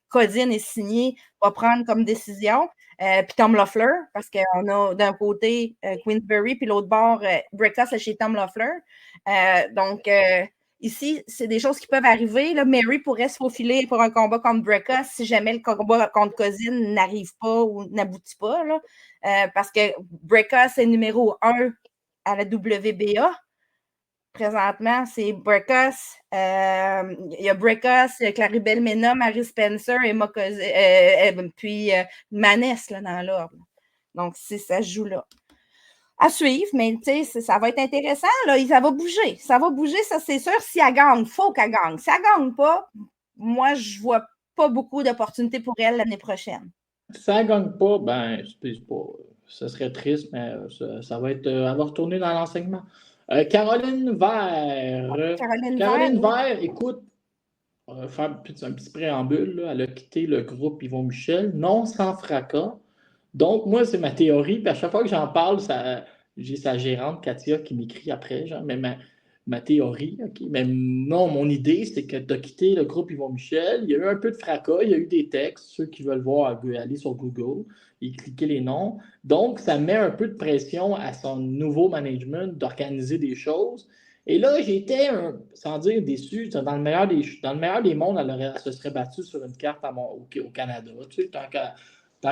Codine est signé, va prendre comme décision. Puis Tom Loeffler, parce qu'on a d'un côté Queensberry, puis l'autre bord, Brækhus est chez Tom Loeffler. Ici, c'est des choses qui peuvent arriver. Là, Mary pourrait se faufiler pour un combat contre Brækhus si jamais le combat contre Codine n'arrive pas ou n'aboutit pas. Là, parce que Brækhus est numéro 1 à la WBA. Présentement, c'est Brækhus. Il y a Brækhus, Claribel Mena, Mary Spencer et puis Maness là, dans l'ordre. Donc, ça se joue là. À suivre, mais ça va être intéressant. Là, ça va bouger. Ça va bouger, ça c'est sûr. Si elle gagne, il faut qu'elle gagne. Si elle ne gagne pas, moi, je ne vois pas beaucoup d'opportunités pour elle l'année prochaine. Si elle ne gagne pas, ça serait triste, mais ça va être. Elle va retourner dans l'enseignement. Caroline Vert. Caroline Vert, écoute, on va faire un petit préambule. Là. Elle a quitté le groupe Yvon Michel, non sans fracas. Donc, moi, c'est ma théorie. Puis à chaque fois que j'en parle, j'ai sa gérante, Katia, qui m'écrit après, genre, mais ma théorie, OK. Mais non, mon idée, c'est que tu as quitté le groupe Yvon Michel. Il y a eu un peu de fracas, il y a eu des textes. Ceux qui veulent voir, aller sur Google et cliquer les noms. Donc, ça met un peu de pression à son nouveau management d'organiser des choses. Et là, j'étais, sans dire déçu, dans le meilleur des mondes, elle se serait battue sur une carte au Canada, tu sais, tant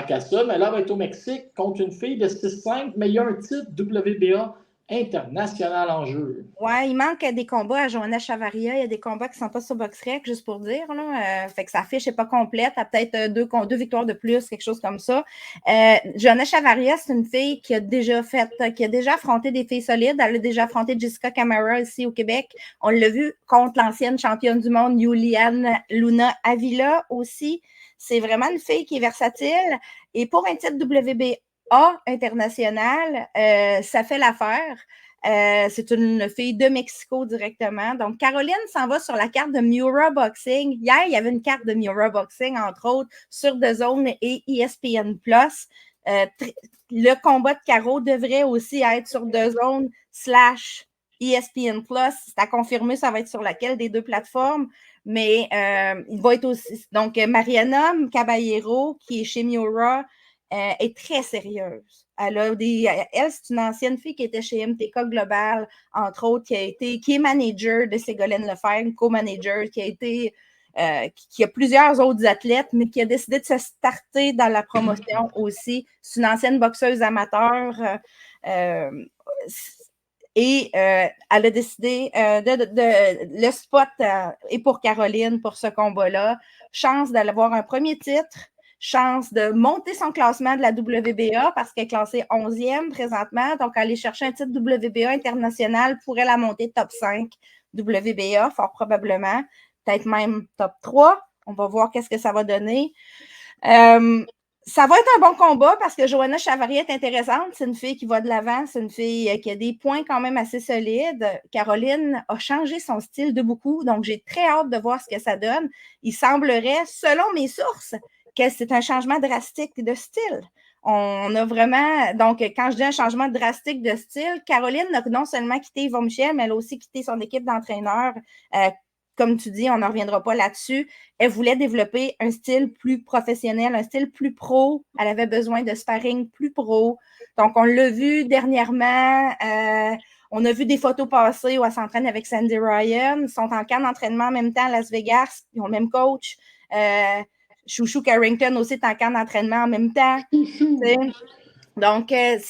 qu'à ça. Mais là, elle va être au Mexique contre une fille de 6-5, mais il y a un titre WBA international en jeu. Ouais, il manque des combats à Joanna Chavaria. Il y a des combats qui ne sont pas sur BoxRec, juste pour dire. Là. Fait que sa fiche n'est pas complète. Elle a peut-être deux victoires de plus, quelque chose comme ça. Joanna Chavaria, c'est une fille qui a déjà affronté des filles solides. Elle a déjà affronté Jessica Camara ici au Québec. On l'a vu contre l'ancienne championne du monde, Yuliane Luna Avila aussi. C'est vraiment une fille qui est versatile. Et pour un titre WBA international, ça fait l'affaire. C'est une fille de Mexico directement. Donc, Caroline s'en va sur la carte de Miura Boxing. Hier, il y avait une carte de Miura Boxing, entre autres, sur DAZN et ESPN+. Le combat de Caro devrait aussi être sur DAZN / ESPN+. C'est à confirmer, ça va être sur laquelle des deux plateformes. Mais il va être aussi... Donc, Mariana Caballero, qui est chez Miura, est très sérieuse. Elle, c'est une ancienne fille qui était chez MTK Global, entre autres, qui est manager de Ségolène Lefebvre, co-manager, qui a plusieurs autres athlètes, mais qui a décidé de se starter dans la promotion aussi. C'est une ancienne boxeuse amateur. Et elle a décidé le spot est pour Caroline pour ce combat-là. Chance d'avoir un premier titre. Chance de monter son classement de la WBA parce qu'elle est classée 11e présentement. Donc, aller chercher un titre WBA international pourrait la monter top 5 WBA, fort probablement. Peut-être même top 3. On va voir qu'est-ce que ça va donner. Ça va être un bon combat parce que Joanna Chavaria est intéressante. C'est une fille qui va de l'avant. C'est une fille qui a des points quand même assez solides. Caroline a changé son style de beaucoup. Donc, j'ai très hâte de voir ce que ça donne. Il semblerait, selon mes sources, que c'est un changement drastique de style. On a vraiment... Donc, quand je dis un changement drastique de style, Caroline a non seulement quitté Yvon Michel, mais elle a aussi quitté son équipe d'entraîneurs. Comme tu dis, on n'en reviendra pas là-dessus. Elle voulait développer un style plus professionnel, un style plus pro. Elle avait besoin de sparring plus pro. Donc, on l'a vu dernièrement. On a vu des photos passer où elle s'entraîne avec Sandy Ryan. Ils sont en camp d'entraînement en même temps à Las Vegas. Ils ont le même coach. Chouchou Carrington aussi est en camp d'entraînement en même temps. Donc, elle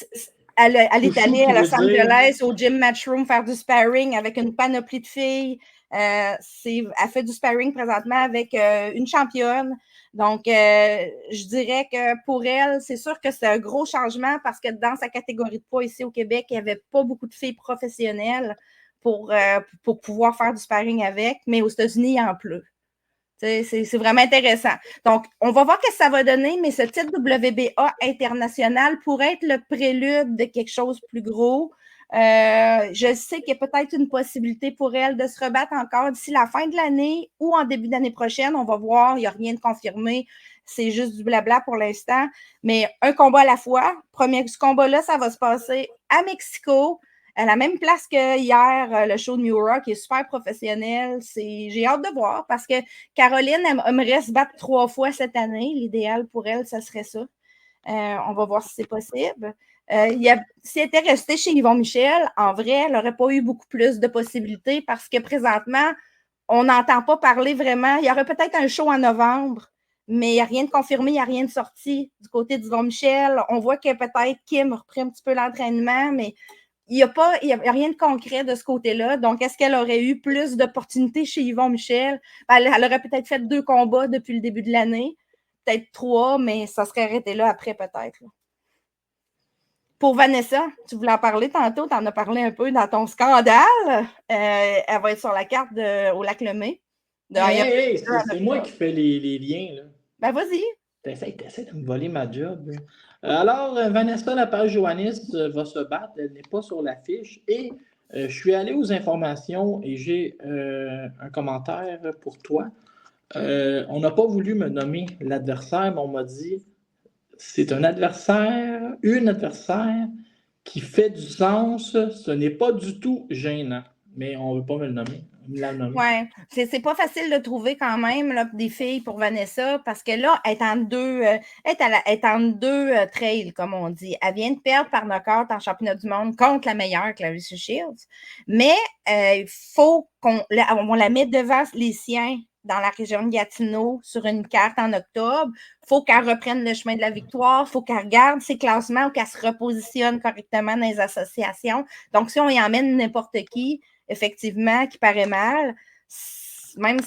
est allée à Los Angeles au gym Matchroom faire du sparring avec une panoplie de filles. Elle fait du sparring présentement avec une championne. Donc, je dirais que pour elle, c'est sûr que c'est un gros changement parce que dans sa catégorie de poids ici au Québec, il n'y avait pas beaucoup de filles professionnelles pour pouvoir faire du sparring avec, mais aux États-Unis, il y en pleut. C'est vraiment intéressant. Donc, on va voir ce que ça va donner, mais ce titre WBA international pourrait être le prélude de quelque chose de plus gros. Je sais qu'il y a peut-être une possibilité pour elle de se rebattre encore d'ici la fin de l'année ou en début d'année prochaine. On va voir, il n'y a rien de confirmé. C'est juste du blabla pour l'instant. Mais un combat à la fois. Premier combat-là, ça va se passer à Mexico. À la même place que hier, le show de Miura, qui est super professionnel. J'ai hâte de voir parce que Caroline aimerait se battre 3 fois cette année. L'idéal pour elle, ça serait ça. On va voir si c'est possible. Si elle était restée chez Yvon Michel, en vrai, elle n'aurait pas eu beaucoup plus de possibilités parce que présentement, on n'entend pas parler vraiment. Il y aurait peut-être un show en novembre, mais il n'y a rien de confirmé, il n'y a rien de sorti du côté d'Yvon Michel. On voit que peut-être Kim a repris un petit peu l'entraînement, mais il n'y a rien de concret de ce côté-là. Donc, est-ce qu'elle aurait eu plus d'opportunités chez Yvon Michel? Elle aurait peut-être fait 2 combats depuis le début de l'année, peut-être 3, mais ça serait arrêté là après peut-être. Pour Vanessa, tu voulais en parler tantôt, tu en as parlé un peu dans ton scandale. Elle va être sur la carte au Lac-Lemay. C'est moi qui fais les liens. Là. Ben, vas-y. T'essaies de me voler ma job. Alors, Vanessa Lapage-Joannis va se battre. Elle n'est pas sur l'affiche. Et je suis allé aux informations et j'ai un commentaire pour toi. On n'a pas voulu me nommer l'adversaire, mais on m'a dit c'est une adversaire qui fait du sens. Ce n'est pas du tout gênant. mais on ne veut pas me la nommer. Oui, c'est pas facile de trouver quand même là, des filles pour Vanessa parce que là, elle est en deux trails, comme on dit. Elle vient de perdre par knockout en championnat du monde contre la meilleure, Clarissa Shields. Mais il faut on la met devant les siens dans la région de Gatineau sur une carte en octobre. Il faut qu'elle reprenne le chemin de la victoire. Il faut qu'elle regarde ses classements ou qu'elle se repositionne correctement dans les associations. Donc, si on y emmène n'importe qui, effectivement, qui paraît mal, même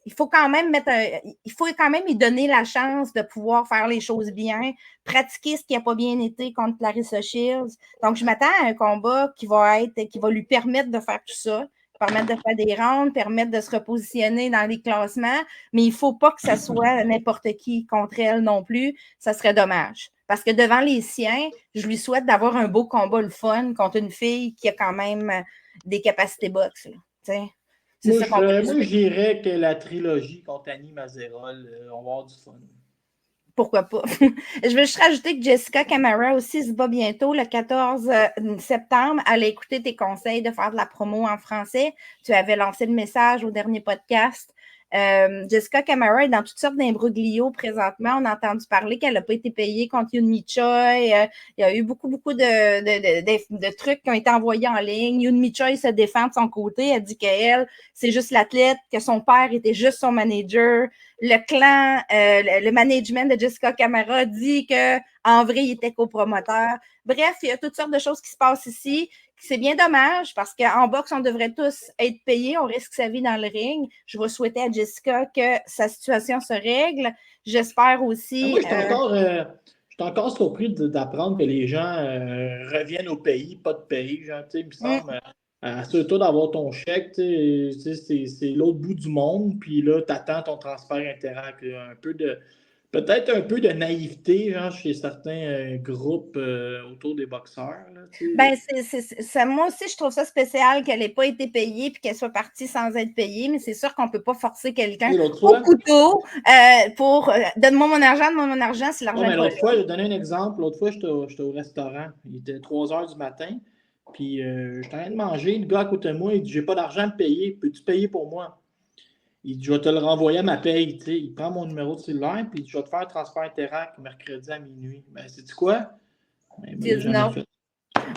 il faut quand même y donner la chance de pouvoir faire les choses bien, pratiquer ce qui n'a pas bien été contre Clarissa Shields. Donc, je m'attends à un combat qui va lui permettre de faire tout ça, permettre de faire des rounds, permettre de se repositionner dans les classements, mais il ne faut pas que ça soit n'importe qui contre elle non plus. Ça serait dommage. Parce que devant les siens, je lui souhaite d'avoir un beau combat, le fun, contre une fille qui a quand même des capacités boxe. Moi, j'irais que la trilogie contre Annie Mazerol, on va avoir du fun. Pourquoi pas? Je veux juste rajouter que Jessica Camara aussi se bat bientôt le 14 septembre. Elle a écouté tes conseils de faire de la promo en français. Tu avais lancé le message au dernier podcast. Jessica Camara est dans toutes sortes d'imbroglios présentement. On a entendu parler qu'elle n'a pas été payée contre Yoon Choi. Il y a eu beaucoup de trucs qui ont été envoyés en ligne. Yoon Choi se défend de son côté. Elle dit qu'elle, c'est juste l'athlète, que son père était juste son manager. Le clan, le management de Jessica Camara dit qu'en vrai, il était copromoteur. Bref, il y a toutes sortes de choses qui se passent ici. C'est bien dommage parce qu'en boxe, on devrait tous être payés. On risque sa vie dans le ring. Je vais souhaiter à Jessica que sa situation se règle. J'espère aussi... Moi, je suis encore surpris d'apprendre que les gens reviennent au pays, pas de pays. Genre, il me semble... Assure-toi d'avoir ton chèque, c'est l'autre bout du monde, puis là, tu attends ton transfert Interact. Peut-être un peu de naïveté genre, chez certains groupes autour des boxeurs. Là, moi aussi, je trouve ça spécial qu'elle n'ait pas été payée puis qu'elle soit partie sans être payée, mais c'est sûr qu'on ne peut pas forcer quelqu'un au couteau pour donne-moi mon argent, c'est l'argent. Mais l'autre fois, je vais donner un exemple. L'autre fois, j'étais au restaurant. Il était 3 h du matin. Puis, j'étais en train de manger. Le gars à côté de moi, il dit: j'ai pas d'argent à me payer. Peux-tu payer pour moi? Il dit: je vais te le renvoyer à ma paye. T'sais. Il prend mon numéro de cellulaire, puis il dit: je vais te faire un transfert Interact mercredi à minuit. Ben, sais-tu quoi? Ben, moi, j'ai jamais fait.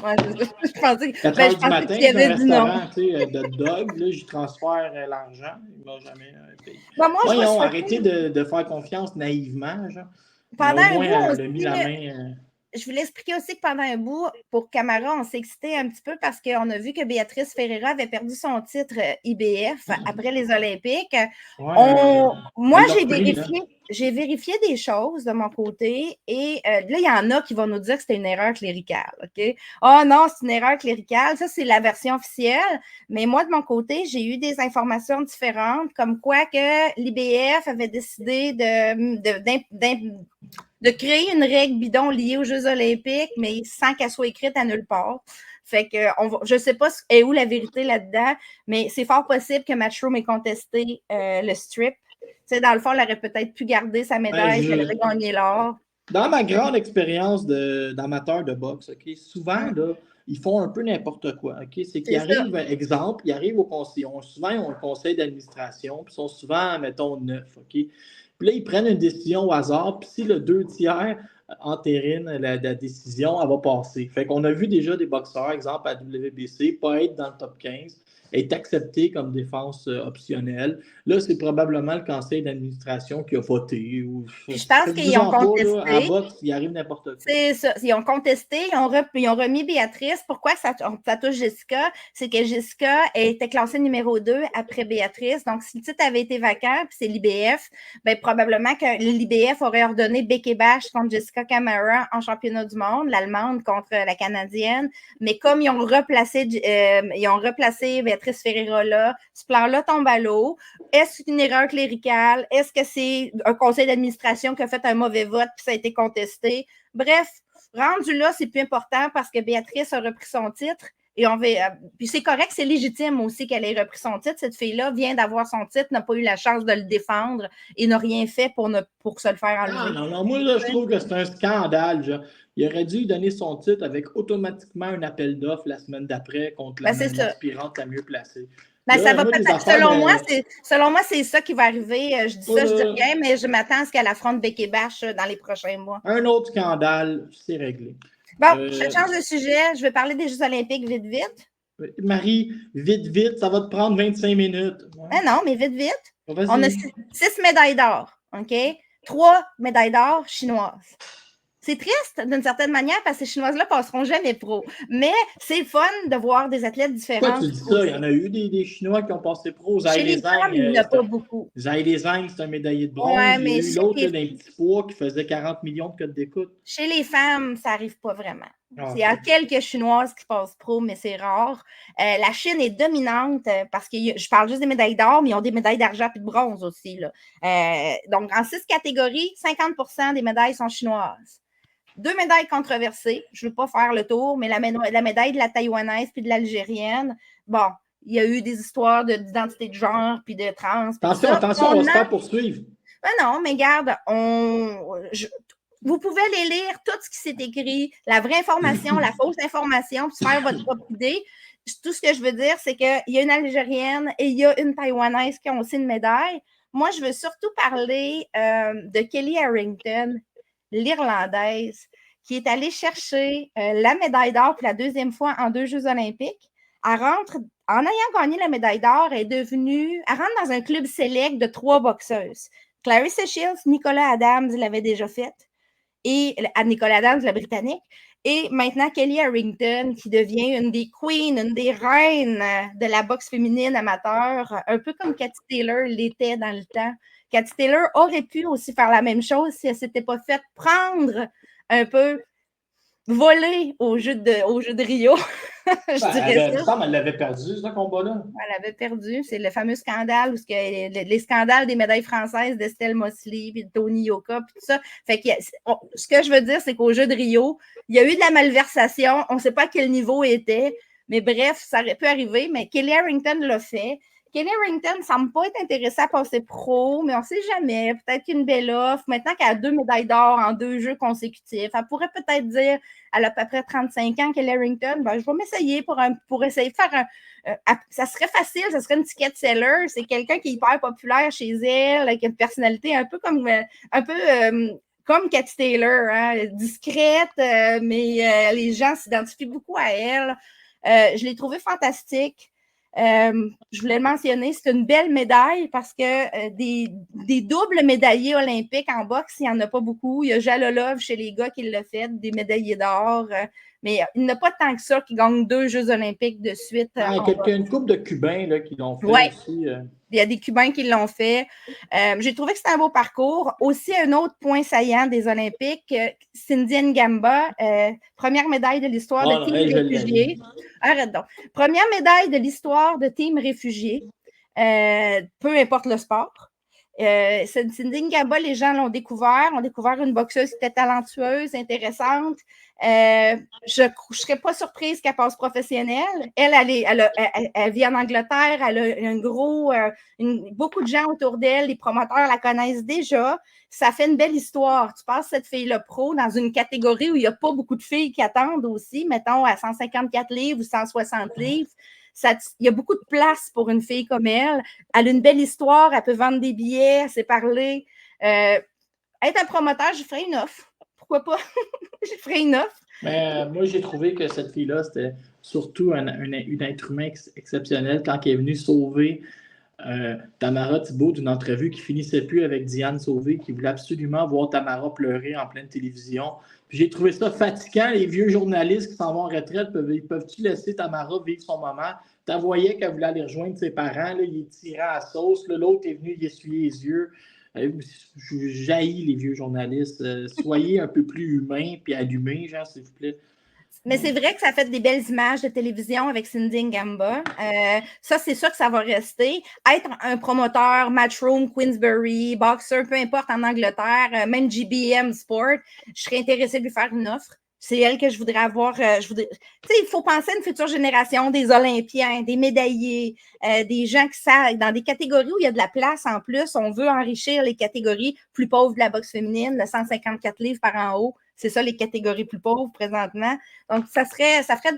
Ouais, je pensais 4 h du matin, dans un restaurant de dog, là, j'y transfère l'argent. Il ne m'a jamais payé. Voyons, arrêtez de faire confiance naïvement. Genre. Pendant au moins, elle a mis la main... Je voulais expliquer aussi que pendant un bout, pour Camara, on s'est excité un petit peu parce qu'on a vu que Béatrice Ferreira avait perdu son titre IBF après les Olympiques. Moi, j'ai vérifié des choses de mon côté et là, il y en a qui vont nous dire que c'était une erreur cléricale. OK? Oh non, c'est une erreur cléricale. Ça, c'est la version officielle. Mais moi, de mon côté, j'ai eu des informations différentes, comme quoi que l'IBF avait décidé de créer une règle bidon liée aux Jeux olympiques, mais sans qu'elle soit écrite à nulle part. Fait que je ne sais pas où la vérité là-dedans, mais c'est fort possible que Matchroom ait contesté le strip. T'sais, dans le fond, elle aurait peut-être pu garder sa médaille, elle aurait gagné l'or. Dans ma grande expérience d'amateur de boxe, okay, souvent, là, ils font un peu n'importe quoi. Okay? C'est qu'ils arrivent, exemple, ils arrivent au conseil. Souvent, ils ont un conseil d'administration, puis ils sont souvent, mettons, 9. Okay? Puis là, ils prennent une décision au hasard, puis si le 2 tiers entérine la décision, elle va passer. Fait qu'on a vu déjà des boxeurs, exemple à WBC, pas être dans le top 15, est accepté comme défense optionnelle. Là, c'est probablement le conseil d'administration qui a voté. Je pense qu'ils ont contesté. Là, à boxe, il arrive n'importe quoi. C'est ça. Ils ont contesté, ils ont remis Béatrice. Pourquoi ça touche Jessica? C'est que Jessica était classée numéro 2 après Béatrice. Donc, si le titre avait été vacant, puis c'est l'IBF, bien, probablement que l'IBF aurait ordonné Becky Bash contre Jessica Camara en championnat du monde, l'Allemande contre la Canadienne. Mais comme ils ont replacé Béatrice Ferreira là, ce plan-là tombe à l'eau. Est-ce une erreur cléricale? Est-ce que c'est un conseil d'administration qui a fait un mauvais vote puis ça a été contesté? Bref, rendu là, c'est plus important parce que Béatrice a repris son titre Et puis c'est correct, c'est légitime aussi qu'elle ait repris son titre. Cette fille-là vient d'avoir son titre, n'a pas eu la chance de le défendre et n'a rien fait pour se le faire enlever. Non, moi, là, je trouve que c'est un scandale. Genre. Il aurait dû donner son titre avec automatiquement un appel d'offres la semaine d'après contre l'aspirante la mieux placée. Ben, là, ça va peut-être. Selon moi, c'est ça qui va arriver. Je dis ça, je dis rien, mais je m'attends à ce qu'elle affronte Becky Bash dans les prochains mois. Un autre scandale, c'est réglé. Bon, je change de sujet. Je vais parler des Jeux olympiques vite, vite. Marie, vite, ça va te prendre 25 minutes. Ouais. Ben non, mais vite. On a 6 médailles d'or, OK? 3 médailles d'or chinoises. C'est triste d'une certaine manière parce que ces Chinoises-là ne passeront jamais pro. Mais c'est fun de voir des athlètes différents. Pourquoi tu dis ça? Il y en a eu des Chinois qui ont passé pro. Chez les femmes, il n'y en a pas beaucoup. Zhai Lezhang, c'est un médaillé de bronze. Ouais, il y a eu l'autre d'un petit poids qui faisait 40 millions de codes d'écoute. Chez les femmes, ça n'arrive pas vraiment. Il y a quelques Chinoises qui passent pro, mais c'est rare. La Chine est dominante parce que je parle juste des médailles d'or, mais ils ont des médailles d'argent et de bronze aussi. Là. Donc, en 6 catégories, 50% des médailles sont chinoises. 2 médailles controversées. Je ne veux pas faire le tour, mais la médaille de la taïwanaise puis de l'algérienne, bon, il y a eu des histoires d'identité de genre puis de trans. Attention, on va se faire poursuivre. Non, mais regarde, vous pouvez aller lire tout ce qui s'est écrit, la vraie information, la fausse information, puis faire votre propre idée. Tout ce que je veux dire, c'est qu'il y a une Algérienne et il y a une Taïwanaise qui ont aussi une médaille. Moi, je veux surtout parler de Kelly Harrington, l'Irlandaise, qui est allée chercher la médaille d'or pour la 2e fois en 2 Jeux olympiques. Elle rentre, en ayant gagné la médaille d'or, elle rentre dans un club select de 3 boxeuses. Clarissa Shields, Nicola Adams l'avait déjà faite, et Nicola Adams, la Britannique, et maintenant Kelly Harrington, qui devient une des queens, une des reines de la boxe féminine amateur, un peu comme Katie Taylor l'était dans le temps. Katie Taylor aurait pu aussi faire la même chose si elle ne s'était pas faite prendre un peu, voler au jeu de Rio. Je dirais ça. Elle l'avait perdu, ce combat-là. Elle avait perdu. C'est le fameux scandale, les scandales des médailles françaises d'Estelle Mosley, puis de Tony Yoka, puis tout ça. Fait que ce que je veux dire, c'est qu'au jeu de Rio, il y a eu de la malversation. On ne sait pas à quel niveau elle était, mais bref, ça aurait pu arriver. Mais Kelly Harrington l'a fait. Kelly Harrington ne semble pas être intéressée à passer pro, mais on ne sait jamais. Peut-être qu'une belle offre. Maintenant qu'elle a 2 médailles d'or en 2 jeux consécutifs, elle pourrait peut-être dire, elle a à peu près 35 ans, Kelly Harrington, je vais m'essayer pour essayer de faire ça serait facile, ça serait une ticket seller. C'est quelqu'un qui est hyper populaire chez elle, avec une personnalité un peu comme Katie Taylor, hein, discrète, mais les gens s'identifient beaucoup à elle. Je l'ai trouvée fantastique. Je voulais le mentionner, c'est une belle médaille parce que des doubles médaillés olympiques en boxe, il n'y en a pas beaucoup. Il y a Jalolov chez les gars qui l'a fait, des médaillés d'or, mais il n'y en a pas tant que ça qui gagnent 2 Jeux olympiques de suite. Une couple de Cubains là, qui l'ont fait aussi. Il y a des Cubains qui l'ont fait. J'ai trouvé que c'était un beau parcours. Aussi, un autre point saillant des Olympiques, Cindy Ngamba, première médaille de l'histoire de Team Réfugiés. Arrête donc. Première médaille de l'histoire de Team Réfugiés, peu importe le sport. Cindy Ngamba, les gens l'ont découvert. On a découvert une boxeuse qui était talentueuse, intéressante. Je ne serais pas surprise qu'elle passe professionnelle. Elle vit en Angleterre. Elle a beaucoup de gens autour d'elle. Les promoteurs la connaissent déjà. Ça fait une belle histoire. Tu passes cette fille-là pro dans une catégorie où il n'y a pas beaucoup de filles qui attendent aussi, mettons à 154 livres ou 160 livres. Il y a beaucoup de place pour une fille comme elle. Elle a une belle histoire, elle peut vendre des billets, elle sait parler. Être un promoteur, je ferais une offre. Pourquoi pas? Je ferais une offre. Mais moi, j'ai trouvé que cette fille-là, c'était surtout un être humain exceptionnel quand elle est venue sauver Tamara Thibault d'une entrevue qui finissait plus avec Diane Sauvé, qui voulait absolument voir Tamara pleurer en pleine télévision. Puis j'ai trouvé ça fatigant. Les vieux journalistes qui s'en vont en retraite, peuvent-tu laisser Tamara vivre son moment? Tu voyais qu'elle voulait aller rejoindre ses parents. Là, il est tiré à la sauce. L'autre est venu y essuyer les yeux. Je jaillis les vieux journalistes. Soyez un peu plus humains puis allumés, genre, s'il vous plaît. Mais c'est vrai que ça fait des belles images de télévision avec Cindy Ngamba. Ça, c'est sûr que ça va rester. Être un promoteur, Matchroom, Queensberry, Boxer, peu importe, en Angleterre, même GBM Sport, je serais intéressée de lui faire une offre. C'est elle que je voudrais avoir. Tu sais, il faut penser à une future génération, des Olympiens, des médaillés, des gens qui savent, dans des catégories où il y a de la place en plus. On veut enrichir les catégories plus pauvres de la boxe féminine, le 154 livres par en haut. C'est ça, les catégories plus pauvres présentement. Donc,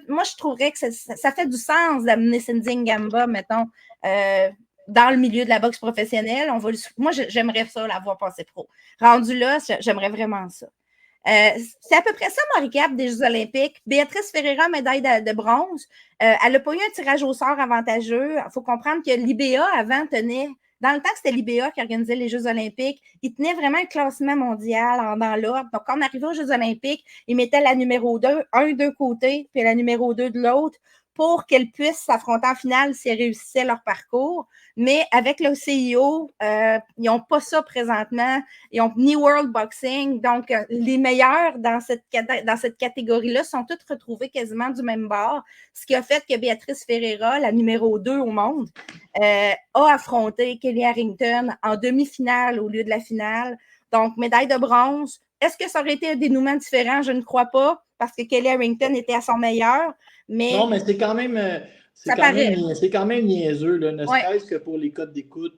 moi, je trouverais que ça fait du sens d'amener Cindy Ngamba, mettons, dans le milieu de la boxe professionnelle. Moi, j'aimerais ça, la voir passer pro. Rendu là, j'aimerais vraiment ça. C'est à peu près ça, mon recap des Jeux olympiques. Béatrice Ferreira, médaille de bronze. Elle n'a pas eu un tirage au sort avantageux. Il faut comprendre que l'IBA, avant, tenait... Dans le temps que c'était l'IBA qui organisait les Jeux olympiques, il tenait vraiment un classement mondial dans l'ordre. Donc, quand on arrivait aux Jeux olympiques, il mettait la numéro 2, un d'un côté, puis la numéro 2 de l'autre, pour qu'elles puissent s'affronter en finale si elles réussissaient leur parcours. Mais avec le CIO, ils n'ont pas ça présentement. Ils n'ont ni World Boxing. Donc, les meilleurs dans cette catégorie-là sont toutes retrouvées quasiment du même bord. Ce qui a fait que Béatrice Ferreira, la numéro 2 au monde, a affronté Kelly Harrington en demi-finale au lieu de la finale. Donc, médaille de bronze. Est-ce que ça aurait été un dénouement différent? Je ne crois pas, parce que Kelly Harrington était à son meilleur. Mais non, mais c'est quand même. C'est quand même niaiseux, là, ne serait-ce que pour les codes d'écoute.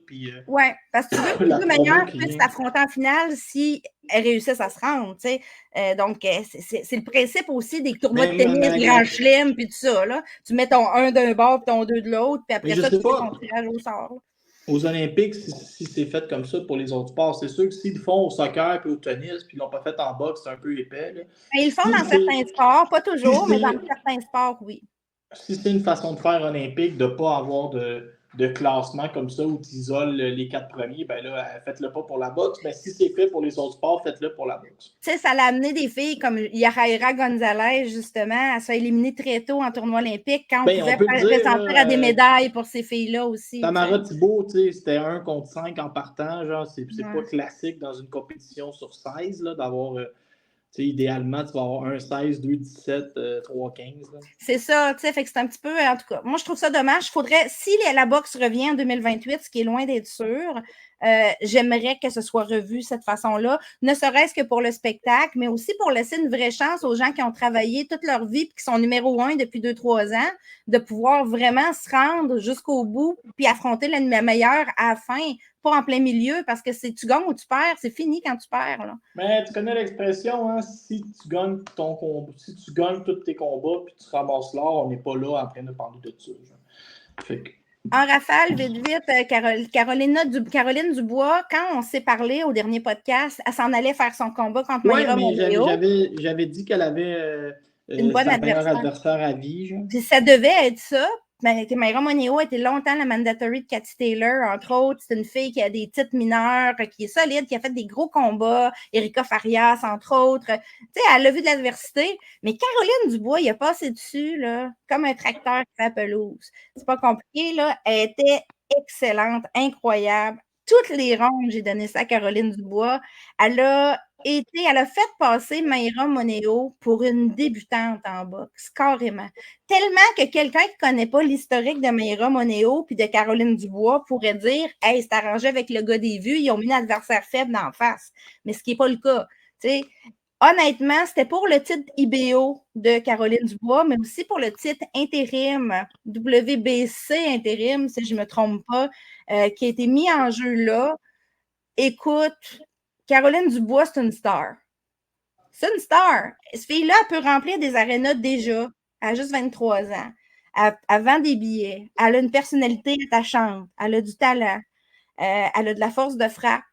Oui, parce que tu veux que les deux meilleurs puissent s'affronter en finale si elles réussissent à se rendre. Tu sais. Donc, c'est le principe aussi des tournois de tennis, Grand Chelem, puis tout ça. Là. Tu mets ton 1 d'un bord et ton 2 de l'autre, puis après ça, tu fais ton tirage au sort. Là. Aux Olympiques, si c'est fait comme ça pour les autres sports, c'est sûr que s'ils le font au soccer et au tennis, puis ils ne l'ont pas fait en boxe, c'est un peu épais. Là. Ils le font dans certains sports, pas toujours, mais dans certains sports, oui. Si c'est une façon de faire olympique, de ne pas avoir de classement comme ça où tu isoles les 4 premiers, ben là, faites-le pas pour la boxe. Mais si c'est fait pour les autres sports, faites-le pour la boxe. Tu sais, ça l'a amené des filles comme Yajaira Gonzalez, justement, à se faire éliminer très tôt en tournoi olympique quand on pouvait présentir à des médailles pour ces filles-là aussi. Tamara Thibault, tu sais, c'était 1 contre 5 en partant. Genre, c'est pas classique dans une compétition sur 16 là, d'avoir. Idéalement, tu vas avoir 1-16, 2-17, 3-15. C'est ça, tu sais, fait que c'est un petit peu, en tout cas, moi je trouve ça dommage. Il faudrait, si la boxe revient en 2028, ce qui est loin d'être sûr, j'aimerais que ce soit revu de cette façon-là, ne serait-ce que pour le spectacle, mais aussi pour laisser une vraie chance aux gens qui ont travaillé toute leur vie et qui sont numéro 1 depuis 2-3 ans, de pouvoir vraiment se rendre jusqu'au bout puis affronter la meilleure à la fin. Pas en plein milieu, parce que tu gagnes ou tu perds, c'est fini quand tu perds. Là. Mais tu connais l'expression, hein, si tu gagnes ton combat, si tu gagnes tous tes combats puis tu ramasses l'or, on n'est pas là en train de parler de ça. En rafale, vite, Caroline Dubois, quand on s'est parlé au dernier podcast, elle s'en allait faire son combat contre Mayra Moneo. J'avais dit qu'elle avait une bonne adversaire à vie. Genre. Puis ça devait être ça. Mayra Moneo a été longtemps la mandatory de Cathy Taylor, entre autres. C'est une fille qui a des titres mineurs, qui est solide, qui a fait des gros combats. Erika Farias, entre autres. Tu sais, elle a vu de l'adversité. Mais Caroline Dubois, il a passé dessus, là, comme un tracteur qui fait la pelouse. C'est pas compliqué, là. Elle était excellente, incroyable. Toutes les rondes, j'ai donné ça à Caroline Dubois. Elle a fait passer Mayra Moneo pour une débutante en boxe, carrément. Tellement que quelqu'un qui ne connaît pas l'historique de Mayra Moneo puis de Caroline Dubois pourrait dire « Hey, c'est arrangé avec le gars des vues, ils ont mis un adversaire faible d'en face. » Mais ce qui n'est pas le cas. T'sais. Honnêtement, c'était pour le titre IBO de Caroline Dubois, mais aussi pour le titre intérim, WBC intérim, si je ne me trompe pas, qui a été mis en jeu là. Écoute, Caroline Dubois, c'est une star. C'est une star. Cette fille-là, elle peut remplir des arénas déjà. Elle a juste 23 ans. Elle vend des billets. Elle a une personnalité attachante. Elle a du talent. Elle a de la force de frappe.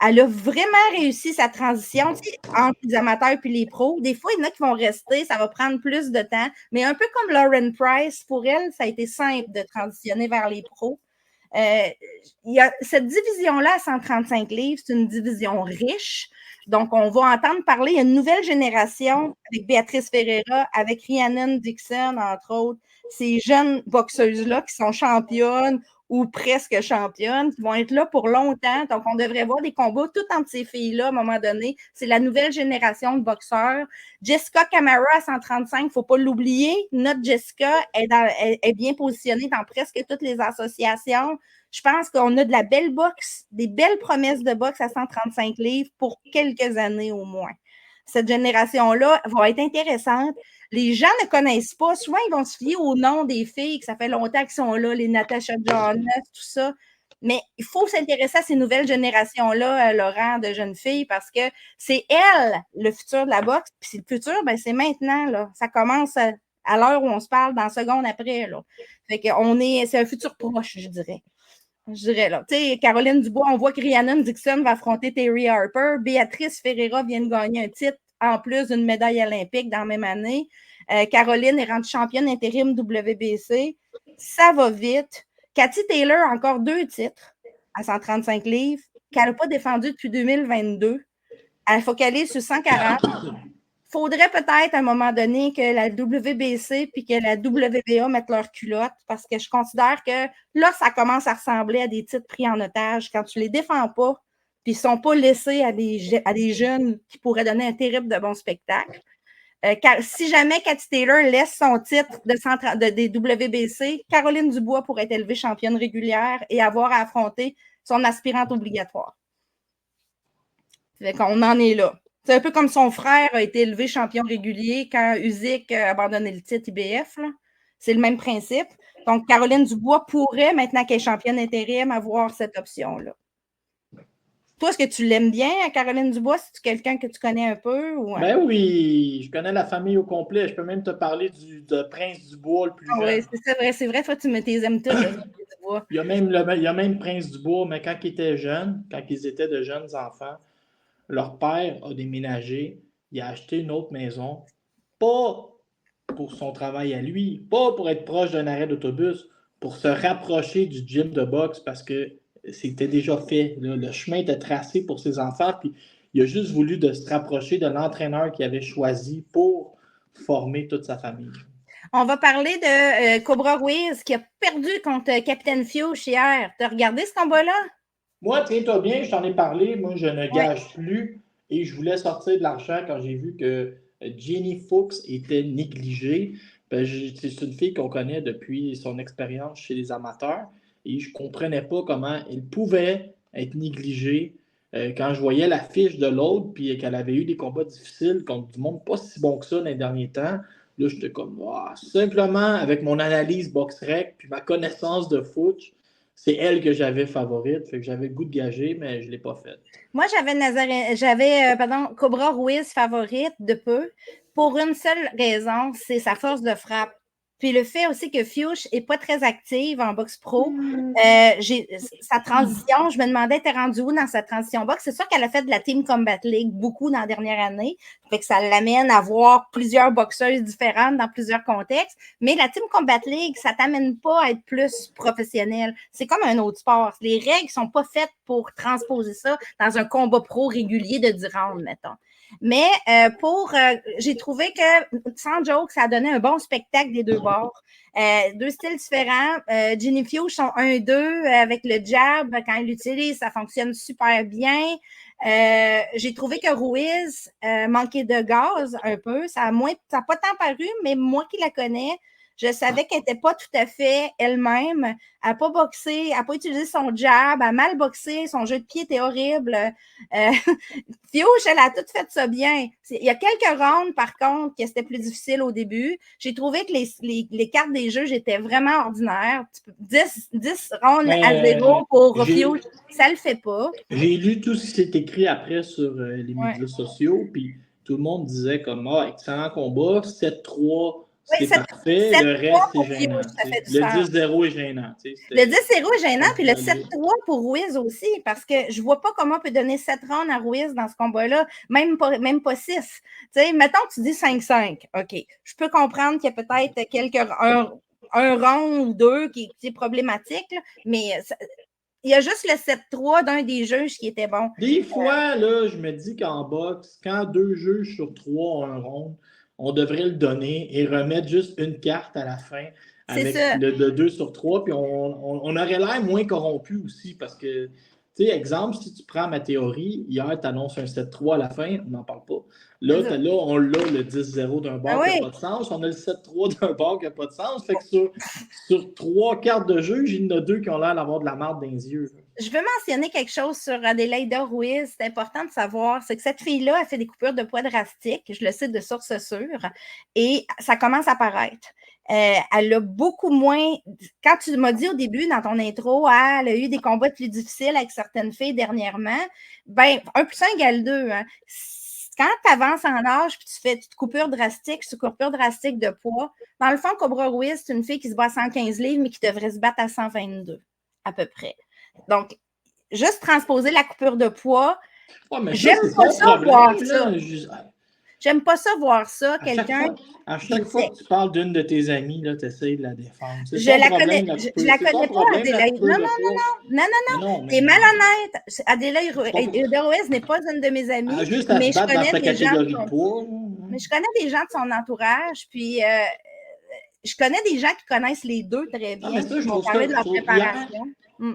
Elle a vraiment réussi sa transition entre les amateurs et les pros. Des fois, il y en a qui vont rester, ça va prendre plus de temps. Mais un peu comme Lauren Price, pour elle, ça a été simple de transitionner vers les pros. Il y a cette division-là à 135 livres, c'est une division riche. Donc, on va entendre parler, il y a une nouvelle génération avec Béatrice Ferreira, avec Rhiannon Dixon, entre autres. Ces jeunes boxeuses-là qui sont championnes ou presque championnes, qui vont être là pour longtemps. Donc, on devrait voir des combats tout entre ces filles-là à un moment donné. C'est la nouvelle génération de boxeurs. Jessica Camara à 135, il ne faut pas l'oublier. Notre Jessica est bien positionnée dans presque toutes les associations. Je pense qu'on a de la belle boxe, des belles promesses de boxe à 135 livres pour quelques années au moins. cette génération-là va être intéressante. Les gens ne connaissent pas. Souvent, ils vont se fier au nom des filles, que ça fait longtemps qu'elles sont là, les Natasha Jonas, tout ça. Mais il faut s'intéresser à ces nouvelles générations-là, Laurent, de jeunes filles, parce que c'est elles, le futur de la boxe. Puis le futur, ben, c'est maintenant. Là. Ça commence à l'heure où on se parle, dans la seconde après. Là. Fait que c'est un futur proche, je dirais. Là. Tu sais, Caroline Dubois, on voit que Rhiannon Dixon va affronter Terry Harper. Béatrice Ferreira vient de gagner un titre en plus d'une médaille olympique dans la même année. Caroline est rendue championne intérim WBC. Ça va vite. Cathy Taylor a encore 2 titres à 135 livres qu'elle n'a pas défendu depuis 2022. Elle focalise sur 140. Il faudrait peut-être à un moment donné que la WBC puis que la WBA mettent leur culotte parce que je considère que là, ça commence à ressembler à des titres pris en otage. Quand tu ne les défends pas puis ils ne sont pas laissés à des jeunes qui pourraient donner un terrible de bon spectacle. Si jamais Cathy Taylor laisse son titre des WBC, Caroline Dubois pourrait être élevée championne régulière et avoir à affronter son aspirante obligatoire. Fait qu'on en est là. C'est un peu comme son frère a été élevé champion régulier quand Usyk a abandonné le titre IBF. Là. C'est le même principe. Donc, Caroline Dubois pourrait, maintenant qu'elle est championne intérim, avoir cette option-là. Toi, est-ce que tu l'aimes bien, Caroline Dubois? C'est-tu quelqu'un que tu connais un peu? Ou... Ben oui, je connais la famille au complet. Je peux même te parler de Prince Dubois, le plus jeune. Oui, c'est vrai. Toi, tu me aimes tous. Il y a même Prince Dubois, mais quand ils étaient jeunes, quand ils étaient de jeunes enfants, leur père a déménagé, il a acheté une autre maison, pas pour son travail à lui, pas pour être proche d'un arrêt d'autobus, pour se rapprocher du gym de boxe parce que c'était déjà fait. Là. Le chemin était tracé pour ses enfants, puis il a juste voulu de se rapprocher de l'entraîneur qu'il avait choisi pour former toute sa famille. On va parler de Cobra Ruiz qui a perdu contre Capitaine Fiuch hier. Tu as regardé ce combat-là? Moi, tiens-toi bien, je t'en ai parlé. Moi, je ne gage plus et je voulais sortir de l'argent quand j'ai vu que Jenny Fuchs était négligée. Ben, c'est une fille qu'on connaît depuis son expérience chez les amateurs et je ne comprenais pas comment elle pouvait être négligée quand je voyais la fiche de l'autre puis qu'elle avait eu des combats difficiles contre du monde pas si bon que ça dans les derniers temps. Là, j'étais comme, simplement avec mon analyse BoxRec puis ma connaissance de foot, c'est elle que j'avais favorite. Fait que j'avais le goût de gager, mais je ne l'ai pas faite. Moi, j'avais Cobra Ruiz favorite de peu pour une seule raison, c'est sa force de frappe. Puis le fait aussi que Fiuch n'est pas très active en boxe pro. Sa transition, je me demandais, t'es rendue où dans sa transition boxe? C'est sûr qu'elle a fait de la Team Combat League beaucoup dans la dernière année. Fait que ça l'amène à voir plusieurs boxeuses différentes dans plusieurs contextes. Mais la Team Combat League, ça t'amène pas à être plus professionnel. C'est comme un autre sport. Les règles sont pas faites pour transposer ça dans un combat pro régulier de 10 rounds, mettons. Mais j'ai trouvé que, sans joke, ça a donné un bon spectacle des deux bords. 2 styles différents. Jenny Fiuch sont 1-2 avec le jab. Quand elle l'utilise, ça fonctionne super bien. J'ai trouvé que Ruiz manquait de gaz un peu. Ça n'a pas tant paru, mais moi qui la connais, je savais qu'elle n'était pas tout à fait elle-même. Elle n'a pas boxé, elle n'a pas utilisé son jab, elle a mal boxé, son jeu de pied était horrible. Fiuch, elle a tout fait ça bien. Il y a quelques rounds, par contre, que c'était plus difficile au début. J'ai trouvé que les cartes des jeux, j'étais vraiment ordinaire. 10 rounds à 0 pour Fiuch, ça le fait pas. J'ai lu tout ce qui s'est écrit après sur les médias sociaux, puis tout le monde disait comme excellent combat, 7-3. C'est parfait, le reste est gênant. Le 10-0 est gênant. Le 10-0 est gênant, puis le 7-3 pour Ruiz aussi, parce que je ne vois pas comment on peut donner 7 rounds à Ruiz dans ce combat-là, même pas 6. Mettons que tu dis 5-5. OK. Je peux comprendre qu'il y a peut-être un round ou 2 qui est problématique, là, mais il y a juste le 7-3 d'un des juges qui était bon. Des fois, là, je me dis qu'en boxe, quand 2 juges sur 3 ont un round, on devrait le donner et remettre juste une carte à la fin avec le 2 sur 3, puis on aurait l'air moins corrompu aussi parce que, tu sais, exemple, si tu prends ma théorie, hier, tu annonces un 7-3 à la fin, on n'en parle pas. Là, on l'a le 10-0 d'un bord qui n'a pas de sens, on a le 7-3 d'un bord qui n'a pas de sens, fait que sur 3 cartes de jeu, il y en a 2 qui ont l'air d'avoir de la marde dans les yeux. Je veux mentionner quelque chose sur Adelaida Ruiz. C'est important de savoir, c'est que cette fille-là, elle fait des coupures de poids drastiques. Je le sais de source sûre. Et ça commence à paraître. Elle a beaucoup moins. Quand tu m'as dit au début, dans ton intro, elle a eu des combats plus difficiles avec certaines filles dernièrement, ben 1 + 1 = 2. Hein. Quand tu avances en âge puis tu fais une coupure drastique de poids, dans le fond, Cobra Ruiz, c'est une fille qui se bat à 115 livres, mais qui devrait se battre à 122, à peu près. Donc, juste transposer la coupure de poids, j'aime pas ça voir ça. J'aime pas ça voir ça, quelqu'un. À chaque fois que tu parles d'une de tes amies, tu essaies de la défendre. Je la connais pas, Adelaide. Non. T'es malhonnête. Adelaide Ruiz n'est pas une de mes amies. Mais je connais des gens de son entourage, puis je connais des gens qui connaissent les deux très bien. Ils m'ont parlé de leur préparation.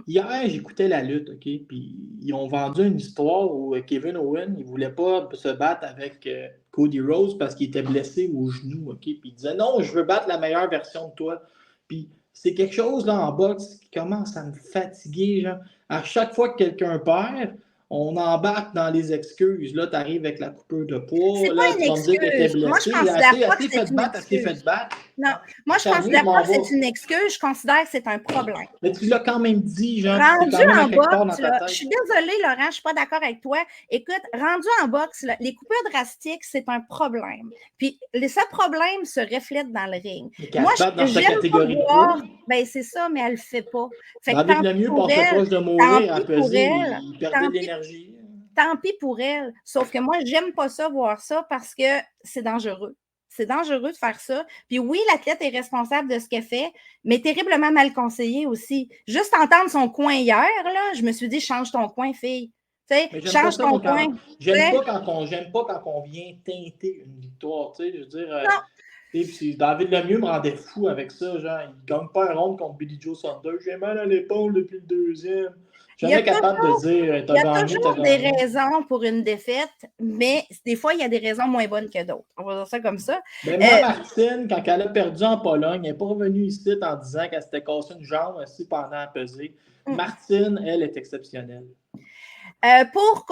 Hier, j'écoutais la lutte, OK? Puis ils ont vendu une histoire où Kevin Owen, il ne voulait pas se battre avec Cody Rhodes parce qu'il était blessé au genou, OK? Puis il disait non, je veux battre la meilleure version de toi. Puis c'est quelque chose là en boxe qui commence à me fatiguer, genre. À chaque fois que quelqu'un perd, on embarque dans les excuses. Là, tu arrives avec la coupure de poids. C'est là, pas une excuse. Moi, je considère pas que c'est une excuse. Non, moi, je considère pas que c'est une excuse. Je considère que c'est un problème. Mais tu l'as quand même dit, genre. Rendu en boxe, je suis désolée, Laurent, je ne suis pas d'accord avec toi. Écoute, rendu en boxe, là, les coupures drastiques, c'est un problème. Puis, ce problème se reflète dans le ring. Moi, j'aime pas voir. Ben, c'est ça, mais elle ne le fait pas. Fait que tant mieux pour elle, proche de mourir à peser, il perdait de l'énergie. Tant pis pour elle. Sauf que moi, j'aime pas ça, voir ça, parce que c'est dangereux. C'est dangereux de faire ça. Puis oui, l'athlète est responsable de ce qu'elle fait, mais terriblement mal conseillé aussi. Juste entendre son coin hier, là, je me suis dit, change ton coin, fille. Change ton coin. J'aime pas quand on vient teinter une victoire. Je veux dire, David Lemieux me rendait fou avec ça. Genre, il ne gagne pas un round contre Billy Joe Saunders. J'ai mal à l'épaule depuis le deuxième. Jamais capable de dire t'as gagné. Il y a toujours des raisons pour une défaite, mais des fois, il y a des raisons moins bonnes que d'autres. On va dire ça comme ça. Mais moi, Martine, quand elle a perdu en Pologne, elle n'est pas revenue ici en disant qu'elle s'était cassée une jambe aussi pendant la pesée. Martine, elle, est exceptionnelle. Pour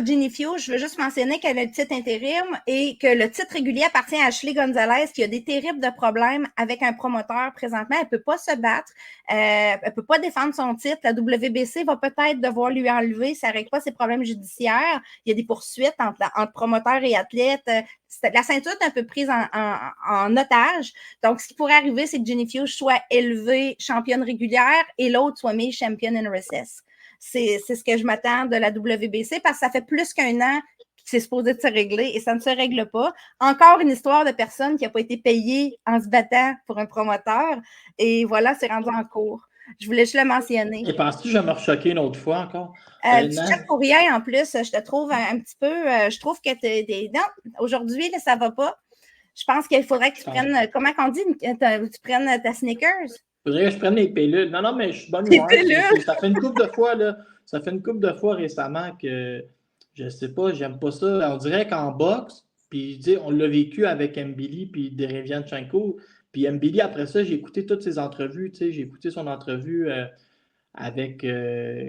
Ginny Feud, je veux juste mentionner qu'elle a le titre intérim et que le titre régulier appartient à Ashley Gonzalez, qui a des terribles problèmes avec un promoteur présentement. Elle ne peut pas se battre. Elle ne peut pas défendre son titre. La WBC va peut-être devoir lui enlever si elle ne règle pas ses problèmes judiciaires. Il y a des poursuites entre promoteurs et athlètes. La ceinture est un peu prise en otage. Donc, ce qui pourrait arriver, c'est que Ginny Feud soit élevée championne régulière et l'autre soit mise championne in recess. C'est ce que je m'attends de la WBC parce que ça fait plus qu'1 an que c'est supposé de se régler et ça ne se règle pas. Encore une histoire de personne qui n'a pas été payée en se battant pour un promoteur. Et voilà, c'est rendu en cours. Je voulais juste le mentionner. Et penses-tu que je vais me rechoquer une autre fois encore? Tu checkes pour rien en plus. Je te trouve un petit peu. Je trouve que non, aujourd'hui, là, ça ne va pas. Je pense qu'il faudrait que tu prennes. Comment on dit? Tu prennes ta Snickers? Il faudrait que je prenne les pilules. Non, mais je suis bonne humeur. Ça fait une couple de fois, là. Ça fait une couple de fois récemment que je sais pas, j'aime pas ça. On dirait qu'en boxe, puis on l'a vécu avec Mbili puis Derevianchenko. Puis Mbili, après ça, j'ai écouté toutes ses entrevues. J'ai écouté son entrevue avec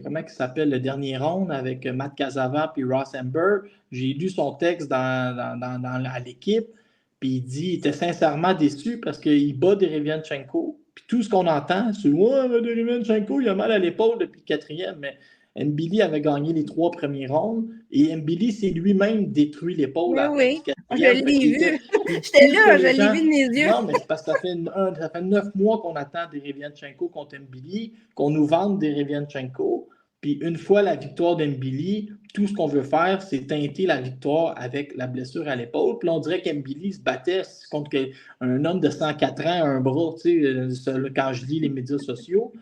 comment il s'appelle, le dernier round, avec Matt Casava puis Ross Ember. J'ai lu son texte à l'équipe. Puis il dit qu'il était sincèrement déçu parce qu'il bat Derevianchenko. Puis tout ce qu'on entend, c'est « Ouais, Derevianchenko, il a mal à l'épaule depuis le 4e. » Mais Mbili avait gagné les 3 premiers rounds et Mbili s'est lui-même détruit l'épaule. Oui, je l'ai vu. J'étais là, je l'ai vu de mes yeux. Non, mais c'est parce que ça fait 9 mois qu'on attend Derevianchenko contre Mbili, qu'on nous vende Derevianchenko. Puis une fois la victoire d'Mbili, tout ce qu'on veut faire, c'est teinter la victoire avec la blessure à l'épaule. Puis là, on dirait qu'Mbili se battait contre un homme de 104 ans à un bras, quand je lis les médias sociaux.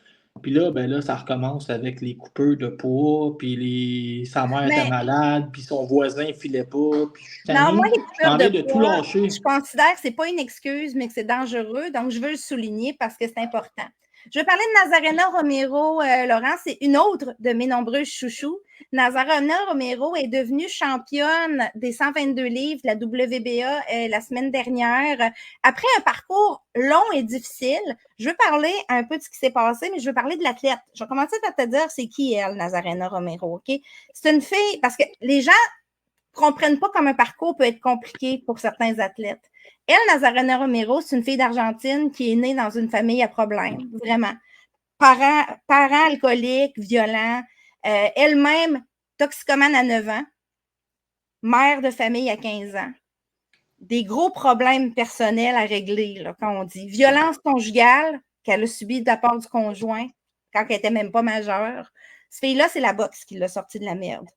Puis là, ça recommence avec les coupeurs de poids, puis sa mère était malade, puis son voisin ne filait pas. Puis moi, les coupeurs de poids, tout lâcher. Je considère que ce n'est pas une excuse, mais que c'est dangereux. Donc, je veux le souligner parce que c'est important. Je vais parler de Nazarena Romero, Laurent. C'est une autre de mes nombreuses chouchous. Nazarena Romero est devenue championne des 122 livres de la WBA la semaine dernière. Après un parcours long et difficile, je veux parler un peu de ce qui s'est passé, mais je veux parler de l'athlète. Je vais commencer par te dire c'est qui elle, Nazarena Romero, OK? C'est une fille, parce que les gens ne comprennent pas comment un parcours peut être compliqué pour certains athlètes. Elle, Nazarena Romero, c'est une fille d'Argentine qui est née dans une famille à problème, vraiment. Parents alcooliques, violents, elle-même toxicomane à 9 ans, mère de famille à 15 ans. Des gros problèmes personnels à régler, là, quand on dit. Violence conjugale qu'elle a subie de la part du conjoint quand elle n'était même pas majeure. Cette fille-là, c'est la boxe qui l'a sortie de la merde.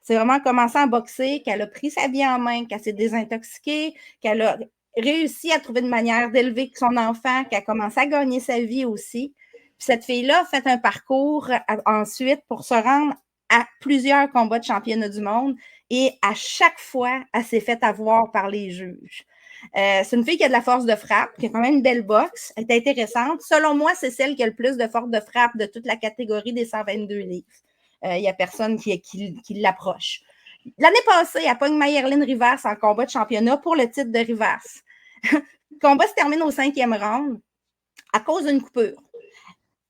C'est vraiment commencé à boxer, qu'elle a pris sa vie en main, qu'elle s'est désintoxiquée, qu'elle a réussi à trouver une manière d'élever son enfant, qu'elle a commencé à gagner sa vie aussi. Puis cette fille-là a fait un parcours ensuite pour se rendre à plusieurs combats de championnat du monde et à chaque fois, elle s'est fait avoir par les juges. C'est une fille qui a de la force de frappe, qui a quand même une belle boxe, elle est intéressante. Selon moi, c'est celle qui a le plus de force de frappe de toute la catégorie des 122 livres. Il n'y a personne qui l'approche. L'année passée, elle pogne Mayerlin Rivas en combat de championnat pour le titre de Rivas. Le combat se termine au 5e round à cause d'une coupure.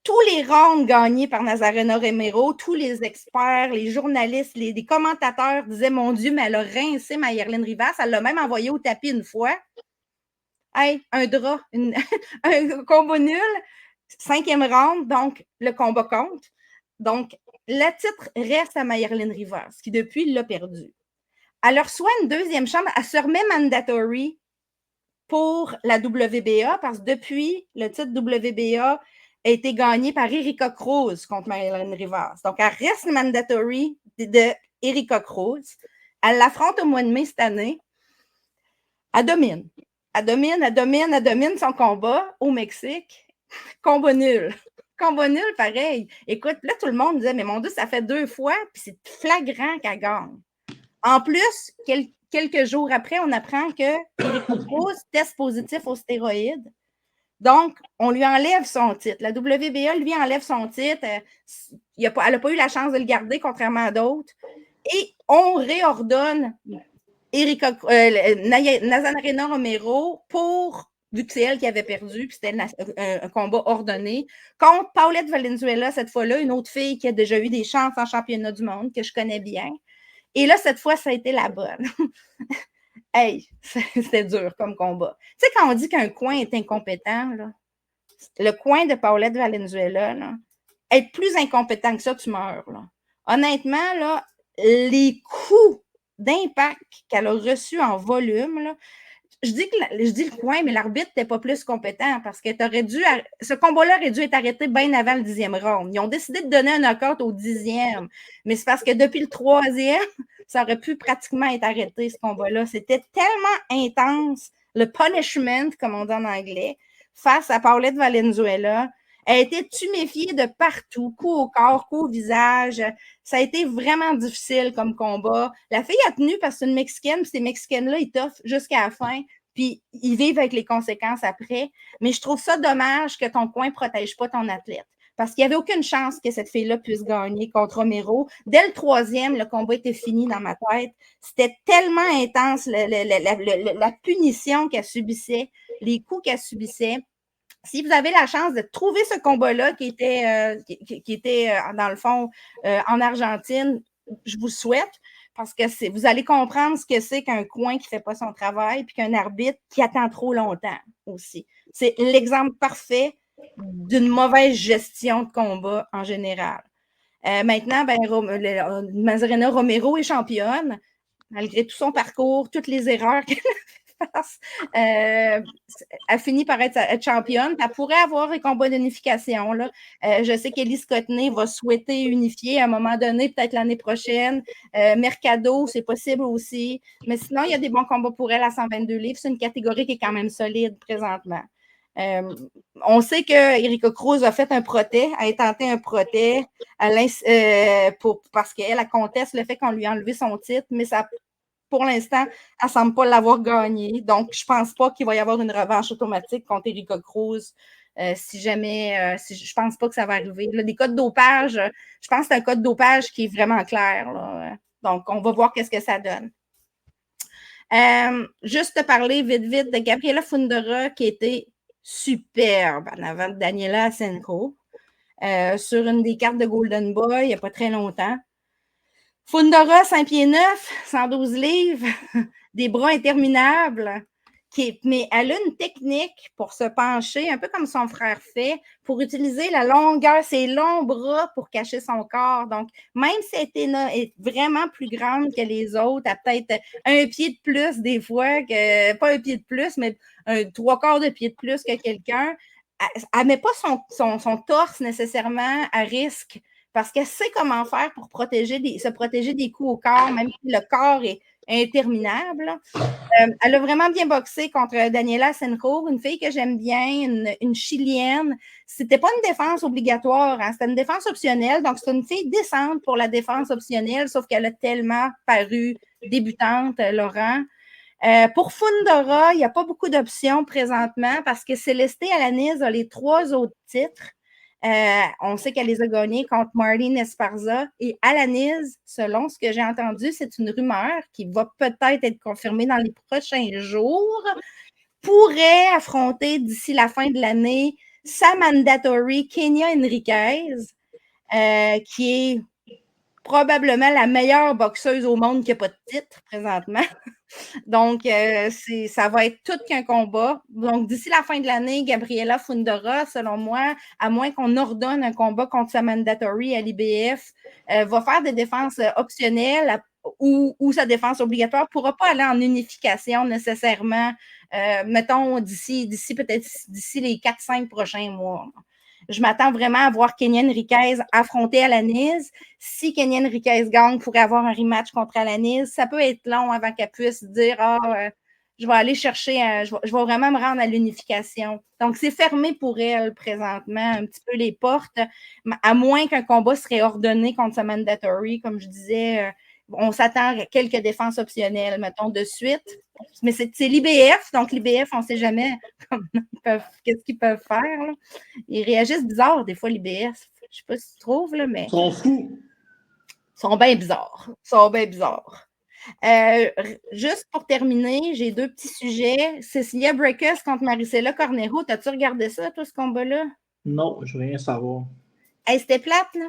Tous les rounds gagnés par Nazarena Romero, tous les experts, les journalistes, les commentateurs disaient « Mon Dieu, mais elle a rincé Mayerlin Rivas. » Elle l'a même envoyé au tapis une fois. Hey, un drap, un combat nul, 5e round, donc le combat compte. Donc, le titre reste à Mayerlin Rivas, qui depuis l'a perdu. Elle reçoit une deuxième chambre, elle se remet mandatory pour la WBA, parce que depuis, le titre WBA a été gagné par Erika Cruz contre Mayerlin Rivas. Donc, elle reste mandatory de Erika Cruz. Elle l'affronte au mois de mai cette année. Elle domine. Elle domine son combat au Mexique. Combat nul. Combat nul, pareil. Écoute, là, tout le monde disait, mais mon Dieu, ça fait 2 fois, puis c'est flagrant qu'elle gagne. En plus, quelques jours après, on apprend que Erika Cruz teste positif aux stéroïdes. Donc, on lui enlève son titre. La WBA lui enlève son titre. Elle n'a pas eu la chance de le garder, contrairement à d'autres. Et on réordonne Nazarena Romero vu que c'est elle qui avait perdu, puis c'était un combat ordonné, contre Paulette Valenzuela, cette fois-là, une autre fille qui a déjà eu des chances en championnat du monde, que je connais bien. Et là, cette fois, ça a été la bonne. Hey, c'était dur comme combat. Tu sais, quand on dit qu'un coin est incompétent, là, le coin de Paulette Valenzuela, là, être plus incompétent que ça, tu meurs. Là. Honnêtement, là, les coups d'impact qu'elle a reçus en volume, là, je dis le coin, mais l'arbitre n'était pas plus compétent parce que ce combat-là aurait dû être arrêté bien avant le 10e round. Ils ont décidé de donner un knockout au 10e, mais c'est parce que depuis le 3e, ça aurait pu pratiquement être arrêté, ce combat-là. C'était tellement intense, le punishment, comme on dit en anglais, face à Paulette Valenzuela. Elle a été tuméfiée de partout, coup au corps, coup au visage. Ça a été vraiment difficile comme combat. La fille a tenu parce que c'est une Mexicaine, puis ces Mexicaines-là, ils t'offrent jusqu'à la fin, puis ils vivent avec les conséquences après. Mais je trouve ça dommage que ton coin ne protège pas ton athlète. Parce qu'il n'y avait aucune chance que cette fille-là puisse gagner contre Romero. Dès le 3e, le combat était fini dans ma tête. C'était tellement intense, la punition qu'elle subissait, les coups qu'elle subissait. Si vous avez la chance de trouver ce combat-là qui était dans le fond, en Argentine, je vous souhaite, parce que vous allez comprendre ce que c'est qu'un coin qui ne fait pas son travail puis qu'un arbitre qui attend trop longtemps aussi. C'est l'exemple parfait d'une mauvaise gestion de combat en général. Maintenant, Nazarena Romero est championne, malgré tout son parcours, toutes les erreurs qu'elle a fait. Elle finit par être championne. Elle pourrait avoir un combat d'unification. Je sais qu'Ellie Scotney va souhaiter unifier à un moment donné, peut-être l'année prochaine. Mercado, c'est possible aussi. Mais sinon, il y a des bons combats pour elle à 122 livres. C'est une catégorie qui est quand même solide présentement. On sait que Erika Cruz a fait un protêt, a tenté un protêt parce qu'elle conteste le fait qu'on lui a enlevé son titre, mais ça, pour l'instant, elle ne semble pas l'avoir gagné. Donc, je ne pense pas qu'il va y avoir une revanche automatique contre Erika Cruz si jamais, je pense pas que ça va arriver. Là, des cas de dopage, je pense que c'est un cas de dopage qui est vraiment clair. Là. Donc, on va voir qu'est-ce que ça donne. Juste te parler vite de Gabriela Fundora qui était superbe en avant de Daniela Asenko sur une des cartes de Golden Boy il n'y a pas très longtemps. Fundora, 5 pieds 9, 112 livres, des bras interminables, mais elle a une technique pour se pencher, un peu comme son frère fait, pour utiliser la longueur, ses longs bras pour cacher son corps. Donc, même si elle est vraiment plus grande que les autres, elle a peut-être un pied de plus des fois, pas un pied de plus, mais 3/4 de pied de plus que quelqu'un, elle ne met pas son torse nécessairement à risque parce qu'elle sait comment faire pour se protéger des coups au corps, même si le corps est interminable. Elle a vraiment bien boxé contre Daniela Asenko, une fille que j'aime bien, une Chilienne. C'était pas une défense obligatoire, hein, c'était une défense optionnelle. Donc, c'est une fille décente pour la défense optionnelle, sauf qu'elle a tellement paru débutante, Laurent. Pour Fundora, il n'y a pas beaucoup d'options présentement parce que Céleste Alanis a les 3 autres titres. On sait qu'elle les a gagnés contre Marlene Esparza et Alanis, selon ce que j'ai entendu, c'est une rumeur qui va peut-être être confirmée dans les prochains jours, pourrait affronter d'ici la fin de l'année sa mandatory Kenya Enriquez, qui est probablement la meilleure boxeuse au monde qui n'a pas de titre présentement. Donc, ça va être tout qu'un combat. Donc, d'ici la fin de l'année, Gabriela Fundora, selon moi, à moins qu'on ordonne un combat contre sa mandatory à l'IBF, va faire des défenses optionnelles ou sa défense obligatoire ne pourra pas aller en unification nécessairement, mettons, d'ici peut-être d'ici les 4-5 prochains mois. Je m'attends vraiment à voir Kenya Enriquez affronter Alanis. Si Kenya Enriquez gagne, pourrait avoir un rematch contre Alanis. Ça peut être long avant qu'elle puisse dire je vais aller chercher, je vais vraiment me rendre à l'unification. Donc, c'est fermé pour elle présentement, un petit peu les portes, à moins qu'un combat serait ordonné contre sa mandatory, comme je disais. On s'attend à quelques défenses optionnelles, mettons, de suite. Mais c'est l'IBF, donc l'IBF, on ne sait jamais qu'est-ce qu'ils peuvent faire. Là. Ils réagissent bizarre, des fois, l'IBF. Je ne sais pas si tu trouves, là, mais... Ils sont fous. Ils sont bien bizarres. Juste pour terminer, j'ai 2 petits sujets. Cecilia Brækhus contre Marisela Cornejo. T'as-tu regardé ça, toi, ce combat-là? Non, je veux rien savoir. Hey, c'était plate, là.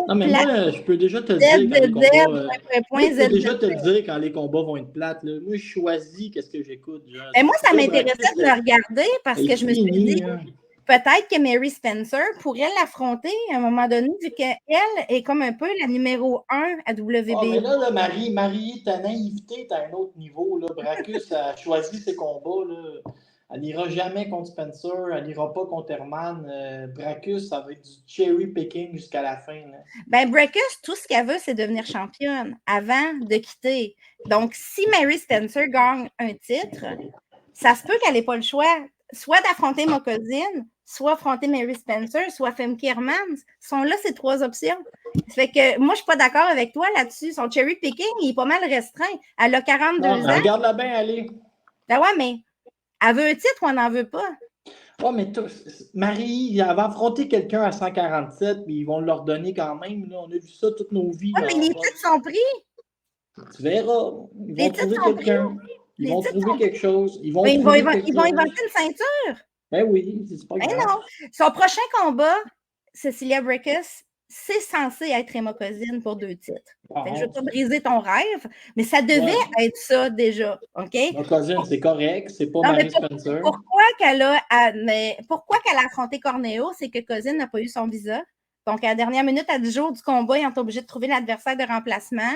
Non, mais moi, je peux déjà te dire quand les combats vont être plates. Là. Moi, je choisis qu'est-ce que j'écoute. Mais moi, ça m'intéressait de le regarder parce que je me suis dit, peut-être que Mary Spencer pourrait l'affronter à un moment donné, vu qu'elle est comme un peu la numéro 1 à WBA. Oh, mais là, Marie, ta naïveté est à un autre niveau. Là. Brækhus a choisi ses combats. Là. Elle n'ira jamais contre Spencer, elle n'ira pas contre Herman. Brækhus, ça va être du cherry picking jusqu'à la fin. Là. Ben, Brækhus, tout ce qu'elle veut, c'est devenir championne avant de quitter. Donc, si Mary Spencer gagne un titre, ça se peut qu'elle n'ait pas le choix, soit d'affronter Mokozine, soit affronter Mary Spencer, soit Femke Hermans. Sont là ces 3 options. Ça fait que moi, je ne suis pas d'accord avec toi là-dessus. Son cherry picking, il est pas mal restreint. Elle a 42 ans. Regarde-la bien aller. Ben ouais, mais elle veut un titre ou elle n'en veut pas? Oh, mais Marie, elle va affronter quelqu'un à 147, mais ils vont leur donner quand même. Là. On a vu ça toute nos vies. Ah, mais les titres sont pris. Tu verras. Ils vont trouver quelqu'un. Ils vont trouver quelque chose. Ils vont inventer une ceinture. Ben oui, c'est pas grave. Non. Son prochain combat, Cecilia Brækhus, c'est censé être Emma Kozine pour 2 titres. Je ne veux pas briser ton rêve, mais ça devait être ça déjà. OK? Emma Kozine, c'est correct, c'est pas Mary Spencer. Pourquoi qu'elle a affronté Corneo, c'est que Kozine n'a pas eu son visa. Donc, à la dernière minute, à 10 jours du combat, ils ont été obligés de trouver l'adversaire de remplacement.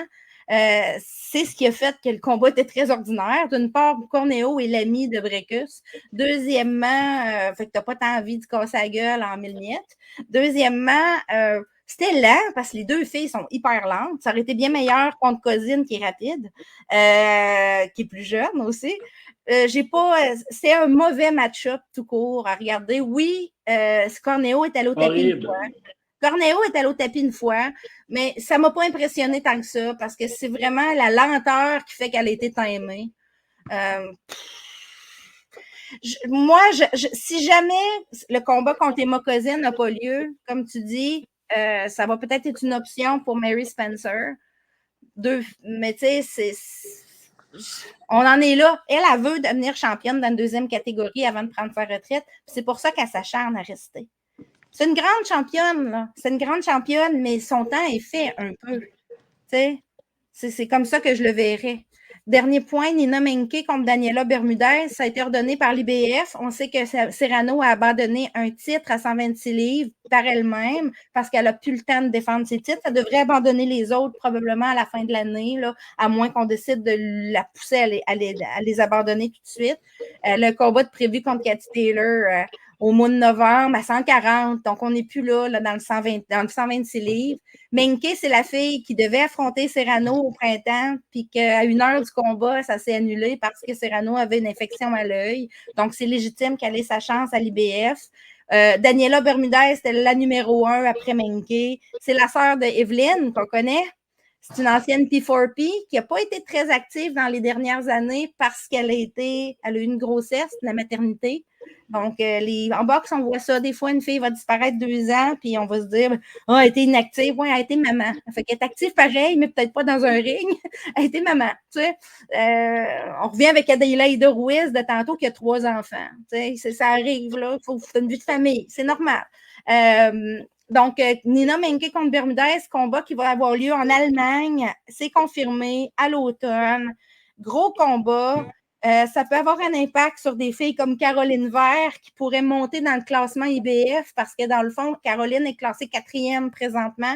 C'est ce qui a fait que le combat était très ordinaire. D'une part, Corneo est l'ami de Brækhus. Deuxièmement, fait que tu n'as pas tant envie de casser la gueule en 1000 miettes. Deuxièmement, c'était lent parce que les 2 filles sont hyper lentes. Ça aurait été bien meilleur contre Kozine qui est rapide, qui est plus jeune aussi. C'est un mauvais match-up tout court à regarder. Oui, Corneo est allé au tapis une fois. Corneo est allé au tapis une fois, mais ça ne m'a pas impressionné tant que ça parce que c'est vraiment la lenteur qui fait qu'elle a été timée. Si jamais le combat contre Emma Cousin n'a pas lieu, comme tu dis, ça va peut-être être une option pour Mary Spencer. Mais tu sais, on en est là. Elle veut devenir championne dans une deuxième catégorie avant de prendre sa retraite. C'est pour ça qu'elle s'acharne à rester. C'est une grande championne, là. C'est une grande championne, mais son temps est fait un peu. Tu sais, c'est comme ça que je le verrais. Dernier point, Nina Menke contre Daniela Bermudez, ça a été ordonné par l'IBF. On sait que Serrano a abandonné un titre à 126 livres par elle-même parce qu'elle n'a plus le temps de défendre ses titres. Elle devrait abandonner les autres probablement à la fin de l'année, là, à moins qu'on décide de la pousser à les abandonner tout de suite. Le combat de prévu contre Katie Taylor au mois de novembre à 140. Donc, on n'est plus là dans le 126 livres. Menke, c'est la fille qui devait affronter Serrano au printemps, puis qu'à 1 heure du combat, ça s'est annulé parce que Serrano avait une infection à l'œil. Donc, c'est légitime qu'elle ait sa chance à l'IBF. Daniela Bermudez, c'était la numéro 1 après Menke. C'est la sœur de Evelyn, qu'on connaît. C'est une ancienne P4P qui n'a pas été très active dans les dernières années parce qu'elle a eu une grossesse, la maternité. Donc, en boxe, on voit ça. Des fois, une fille va disparaître 2 ans, puis on va se dire, elle a été inactive. Oui, elle a été maman. Fait qu'elle est active pareil, mais peut-être pas dans un ring. Elle a été maman. Tu sais. On revient avec Adelaide Ruiz de tantôt qui a 3 enfants. Tu sais, ça arrive, là. Il faut une vie de famille. C'est normal. Donc, Nina Menke contre Bermudez, combat qui va avoir lieu en Allemagne. C'est confirmé à l'automne. Gros combat. Ça peut avoir un impact sur des filles comme Caroline Vert qui pourrait monter dans le classement IBF parce que dans le fond, Caroline est classée 4e présentement.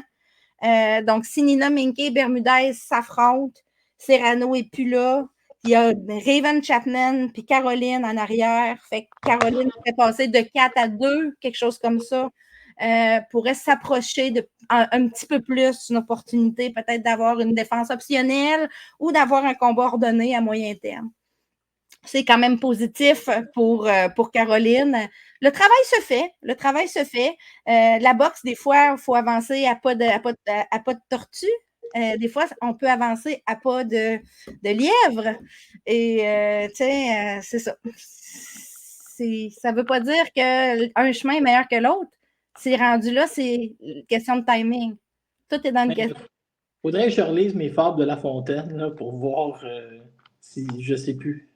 Donc, si Nina Menke et Bermudez s'affrontent, Serrano n'est plus là. Il y a Raven Chapman puis Caroline en arrière. Fait que Caroline pourrait passer de 4 à 2, quelque chose comme ça. Pourrait s'approcher un petit peu plus une opportunité peut-être d'avoir une défense optionnelle ou d'avoir un combat ordonné à moyen terme. C'est quand même positif pour Caroline. Le travail se fait. La boxe, des fois, il faut avancer à pas de tortue. Des fois, on peut avancer à pas de lièvre. Et, tu sais, c'est ça. Ça ne veut pas dire qu'un chemin est meilleur que l'autre. C'est rendu là, c'est une question de timing. Tout est dans le question. Il faudrait que je relise mes fables de La Fontaine là, pour voir si je ne sais plus.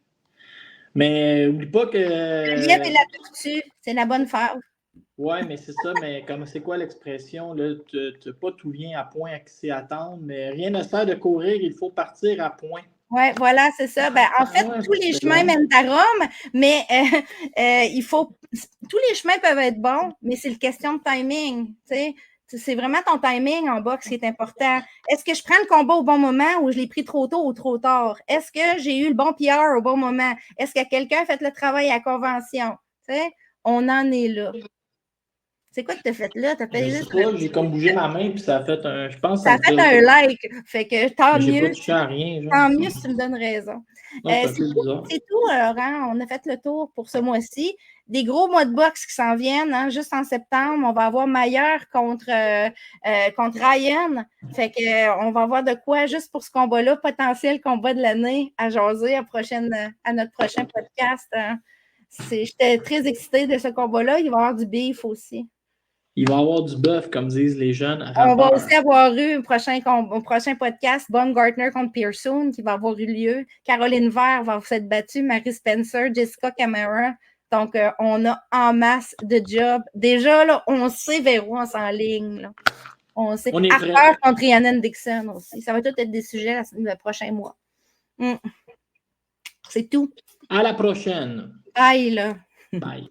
Mais oublie pas que. Le lièvre et la tortue, c'est la bonne fable. Ouais, mais c'est ça, mais c'est quoi l'expression? Tu n'as pas tout lien à point à qui c'est attendre, mais rien ne sert de courir, il faut partir à point. Oui, voilà, c'est ça. Ben, en fait, tous les chemins mènent à Rome, mais tous les chemins peuvent être bons, mais c'est une question de timing. Tu sais. C'est vraiment ton timing en boxe qui est important. Est-ce que je prends le combat au bon moment ou je l'ai pris trop tôt ou trop tard? Est-ce que j'ai eu le bon PR au bon moment? Est-ce que quelqu'un a fait le travail à convention? Tu sais, on en est là. C'est quoi que tu as fait là? J'ai comme bougé ma main puis ça a fait un. Je pense ça a fait un like. Fait que tant mieux. J'ai pas touché à rien. Tant mieux si tu me donnes raison. C'est tout, Laurent. On a fait le tour pour ce mois-ci. Des gros mois de boxe qui s'en viennent. Hein, juste en septembre, on va avoir Maillard contre Ryan. Fait que on va avoir de quoi juste pour ce combat-là, potentiel combat de l'année à jaser à notre prochain podcast. Hein. J'étais très excitée de ce combat-là. Il va y avoir du beef aussi. Il va y avoir du bœuf, comme disent les jeunes. On va aussi avoir eu un prochain podcast, Baumgartner contre Pearson, qui va avoir eu lieu. Caroline Vert va s'être battue, Mary Spencer, Jessica Camara. Donc, on a en masse de jobs. Déjà, là, on sait vers où on s'enligne. Là. On sait Harper contre Rhiannon Dixon aussi. Ça va tout être des sujets le prochain mois. C'est tout. À la prochaine. Bye, là. Bye.